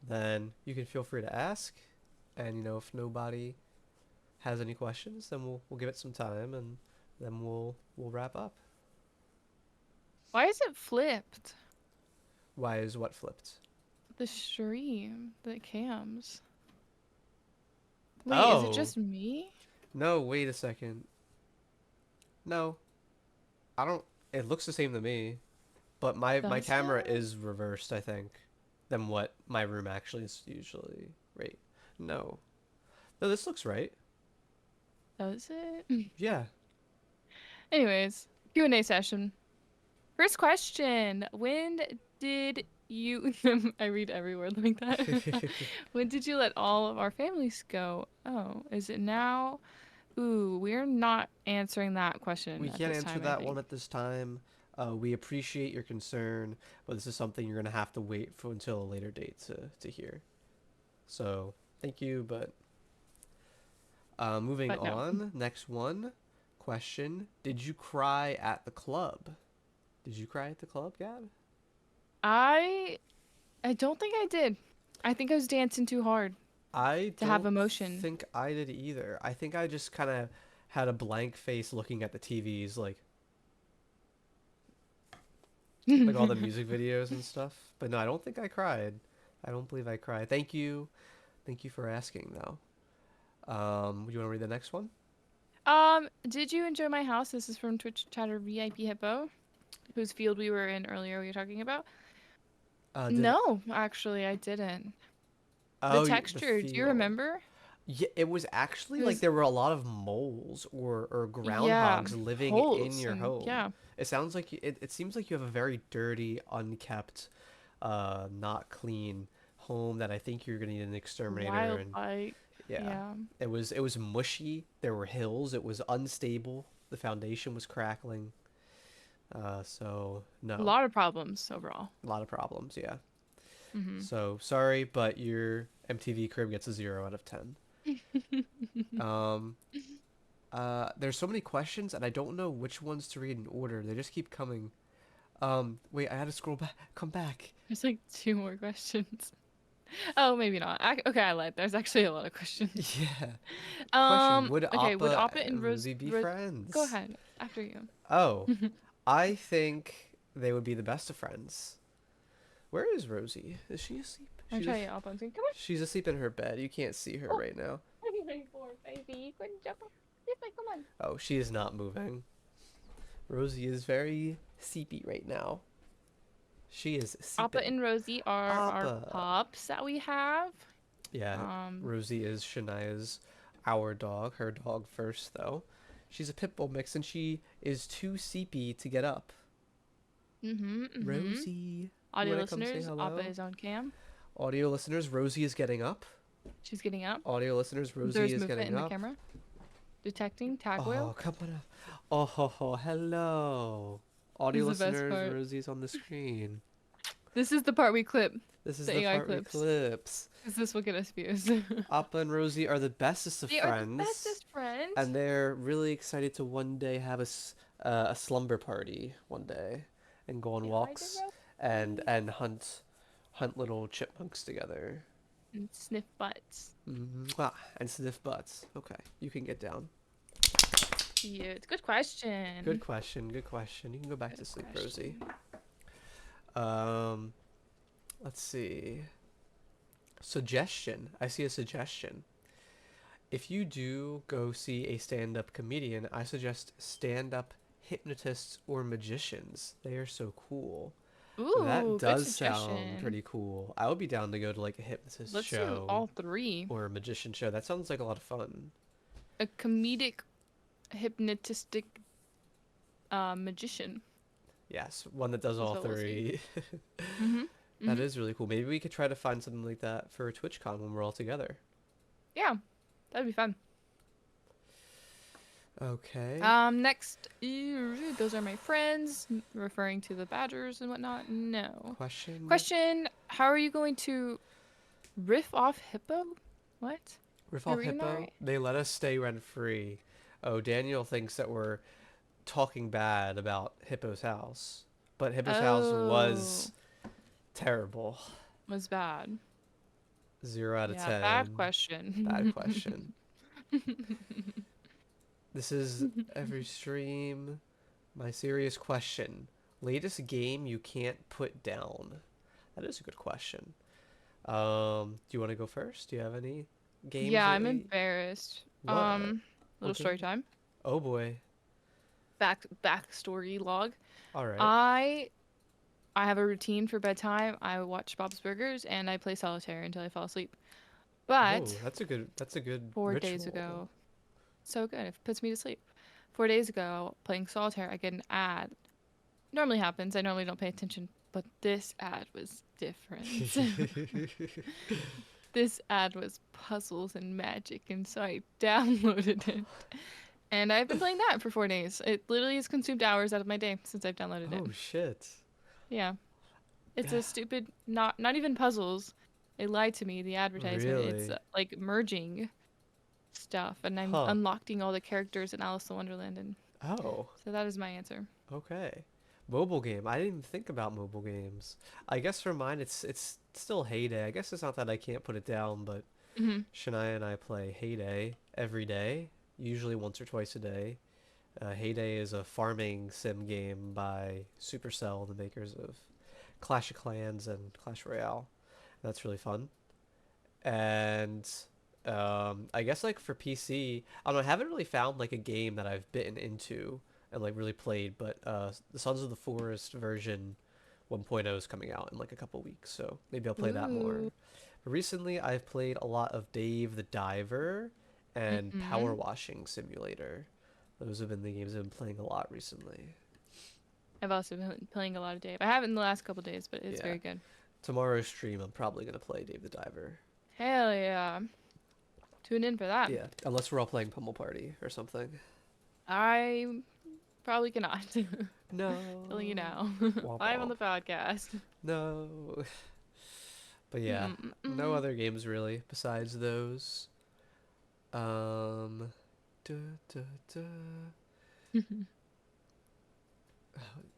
then you can feel free to ask. And if nobody has any questions, then we'll give it some time and then we'll wrap up. Why is it flipped? Why is what flipped? The stream, the cams. Wait, is it Oh, just me? no, wait a second. No, I don't. It looks the same to me, but my Does camera it? is reversed, I think, than what my room actually is usually. Right? No, no, this looks right. Does it? Yeah. Anyways, Q&A session. First question. When did you I read every word like that. When did you let all of our families go? Oh, is it now? Ooh, we're not answering that question We at can't this answer time, I that one think. at this time. We appreciate your concern, but this is something you're gonna have to wait for until a later date to hear. So thank you, but moving But no. on. Next one question: did you cry at the club? Did you cry at the club, Gab? I I don't think I did. I think I was dancing too hard I to have don't emotion. think I did either. I think I just kind of had a blank face looking at the TVs, like all the music videos and stuff. But no, I don't think I cried. I don't believe I cried. Thank you for asking though. You want to read the next one? Did you enjoy my house? This is from Twitch chatter VIP Hippo, whose field we were in earlier we were talking about. Did No, actually I didn't. The oh the texture, do you field? remember? Yeah, it was actually It like was, there were a lot of moles or yeah, groundhogs living in holes your and home. yeah, It sounds like it seems like you have a very dirty, unkept, not clean home that I think you're gonna need an exterminator and wildlife. yeah. Yeah, It was mushy. There were hills. It was unstable. The foundation was crackling. So a no, lot of problems overall. a lot of problems. Yeah. Hmm. So sorry, but your MTV crib gets a 0 out of 10. Um, There's so many questions, and I don't know which ones to read in order. They just keep coming. Wait, I had to scroll back. Come back. There's like two more questions. Oh, maybe not. Okay, I lied. There's actually a lot of questions. Yeah. Question: Would Okay, would Appa Appa and and Rosie be go friends? ahead after you. Oh, I think they would be the best of friends. Where is Rosie? Is she asleep? I'm trying to get Appa on screen. Come on. She's asleep in her bed. You can't see her Oh, right now. my poor baby. You couldn't jump up. This way, come on. Oh, she is not moving. Rosie is very sleepy right now. She is Appa sleeping. and Rosie are our Appa. pups that we have. Yeah, Um, Rosie is Shania's our dog. Her dog first, though. She's a pit bull mix, and she is too sleepy to get up. mm-hmm. Rosie, you Audio want to come say listeners, Appa hello? is on cam. Audio listeners, Rosie is getting up. She's getting up. Audio listeners, Rosie There's is movement getting in the up. camera. Detecting tag wheel. Oh, come on up. Oh, ho, ho, hello. This Audio is the best listeners, part. Rosie's on the screen. This is the part we clip. This is The the AI part we clips. clips. Because this will get us views. Appa and Rosie are the bestest of They are the friends, bestest friends. and they're really excited to one day have a slumber party one day, and go on Say hi to walks and Rosie. hunt little chipmunks together. And sniff butts. And sniff butts. Okay, you can get down. Cute. Good question. Good question. Good question. You can go back to Good sleep, question. Rosie. Um, let's see. Suggestion. I see a suggestion. If you do go see a stand-up comedian, I suggest stand-up hypnotists or magicians. They are so cool. That Ooh, good does sound suggestion. pretty cool. I would be down to go to like a hypnotist Let's do show all three. or a magician show. That sounds like a lot of fun. A comedic, hypnotistic magician. Yes, one that does That's all what we'll see. three. Mm-hmm. That Mm-hmm. is really cool. Maybe we could try to find something like that for TwitchCon when we're all together. Yeah, that'd be fun. Okay. Next, those are my friends, referring to the badgers and whatnot. No. Question. Question, how are you going to riff off Hippo? What? Riff You're off reading that Hippo. right? They let us stay rent free. Oh, Daniel thinks that we're talking bad about Hippo's house. But Hippo's house Oh, was terrible. was bad. 0 out of Yeah, bad 10. Bad question. question. This is every stream. My serious question. Latest game you can't put down? That is a good question. Do you want to go first? Do you have any games Yeah, I'm lately? embarrassed. What? Little What story game? time. Oh boy. Backstory log. All right. I I have a routine for bedtime. I watch Bob's Burgers and I play solitaire until I fall asleep. Oh, But that's a good 4 days ritual. ago, so good, it puts me to sleep. 4 days ago, playing solitaire, I get an ad. Normally happens. I normally don't pay attention, but this ad was different. This ad was puzzles and magic, and so I downloaded it. And I've been playing that for 4 days. It literally has consumed hours out of my day since I've downloaded it. Oh shit. Yeah. It's a stupid, not even puzzles. They lied to me, the advertisement. It's Really? like merging stuff, and I'm Huh. unlocking all the characters in Alice in Wonderland, and Oh, so that is my answer. okay. Mobile game. I didn't even think about mobile games. I guess for mine it's still Heyday. I guess it's not that I can't put it down, but Hmm. Shania and I play Heyday every day, usually once or twice a day. Heyday is a farming sim game by Supercell, the makers of Clash of Clans and Clash Royale. That's really fun. And I guess like for PC, I don't know, I haven't really found like a game that I've bitten into and like really played, but the Sons of the Forest version 1.0 is coming out in like a couple weeks, so maybe I'll play that more. Ooh. But recently, I've played a lot of Dave the Diver and Power Hmm. Washing Simulator. Those have been the games I've been playing a lot recently. I've also been playing a lot of Dave. I haven't in the last couple days, but it's Yeah. very good. Tomorrow's stream, I'm probably gonna play Dave the Diver. Hell yeah. Tune in for that. Yeah, unless we're all playing Pummel Party or something. I probably cannot. Telling you No. now. Womp Live on womp. the podcast. No. But yeah, no Mm-mm-mm. other games really besides those. Um, Da, da, da.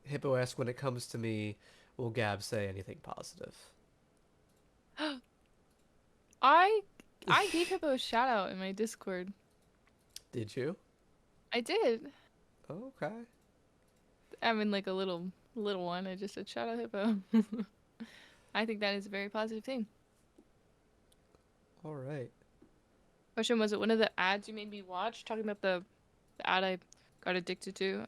Hippo asks, when it comes to me, will Gab say anything positive? I I gave Hippo a shout out in my Discord. Did you? I did. Okay. I mean, like a little one. I just said shout out Hippo. I think that is a very positive thing. All right. Question: was it one of the ads you made me watch? Talking about the ad I got addicted to.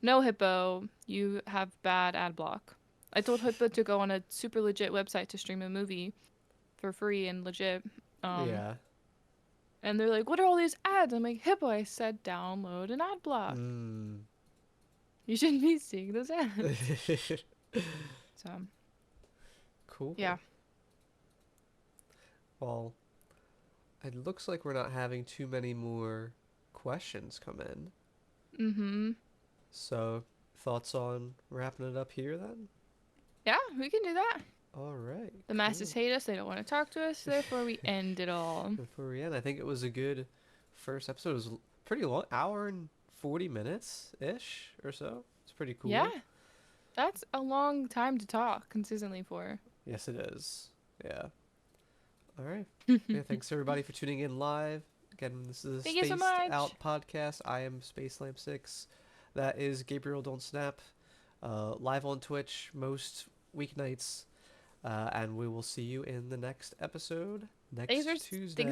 No, Hippo, you have bad ad block. I told Hippo to go on a super legit website to stream a movie for free and legit. Um, Yeah. and they're like, "What are all these ads?" I'm like, "Hippo, I said download an ad block. Hmm. You shouldn't be seeing those ads." So Cool. yeah. Well, it looks like we're not having too many more questions come in. Mm-hmm. So, thoughts on wrapping it up here then? Yeah, we can do that. All right, The masses cool. hate us. They don't want to talk to us. Therefore, we end it all. Before we end, I think it was a good first episode. It was pretty long, hour and 40 minutes ish or so. It's pretty Yeah, cool. that's a long time to talk consistently for. Yes, it is. Yeah. All right. Yeah, thanks everybody for tuning in live. Again, this is a Thank you so Spaced much. Out podcast. I am Space Lamp 6. That is Gabriel Don't Snap. Live on Twitch most weeknights. And we will see you in the next episode Thanks next for thanks for Tuesday.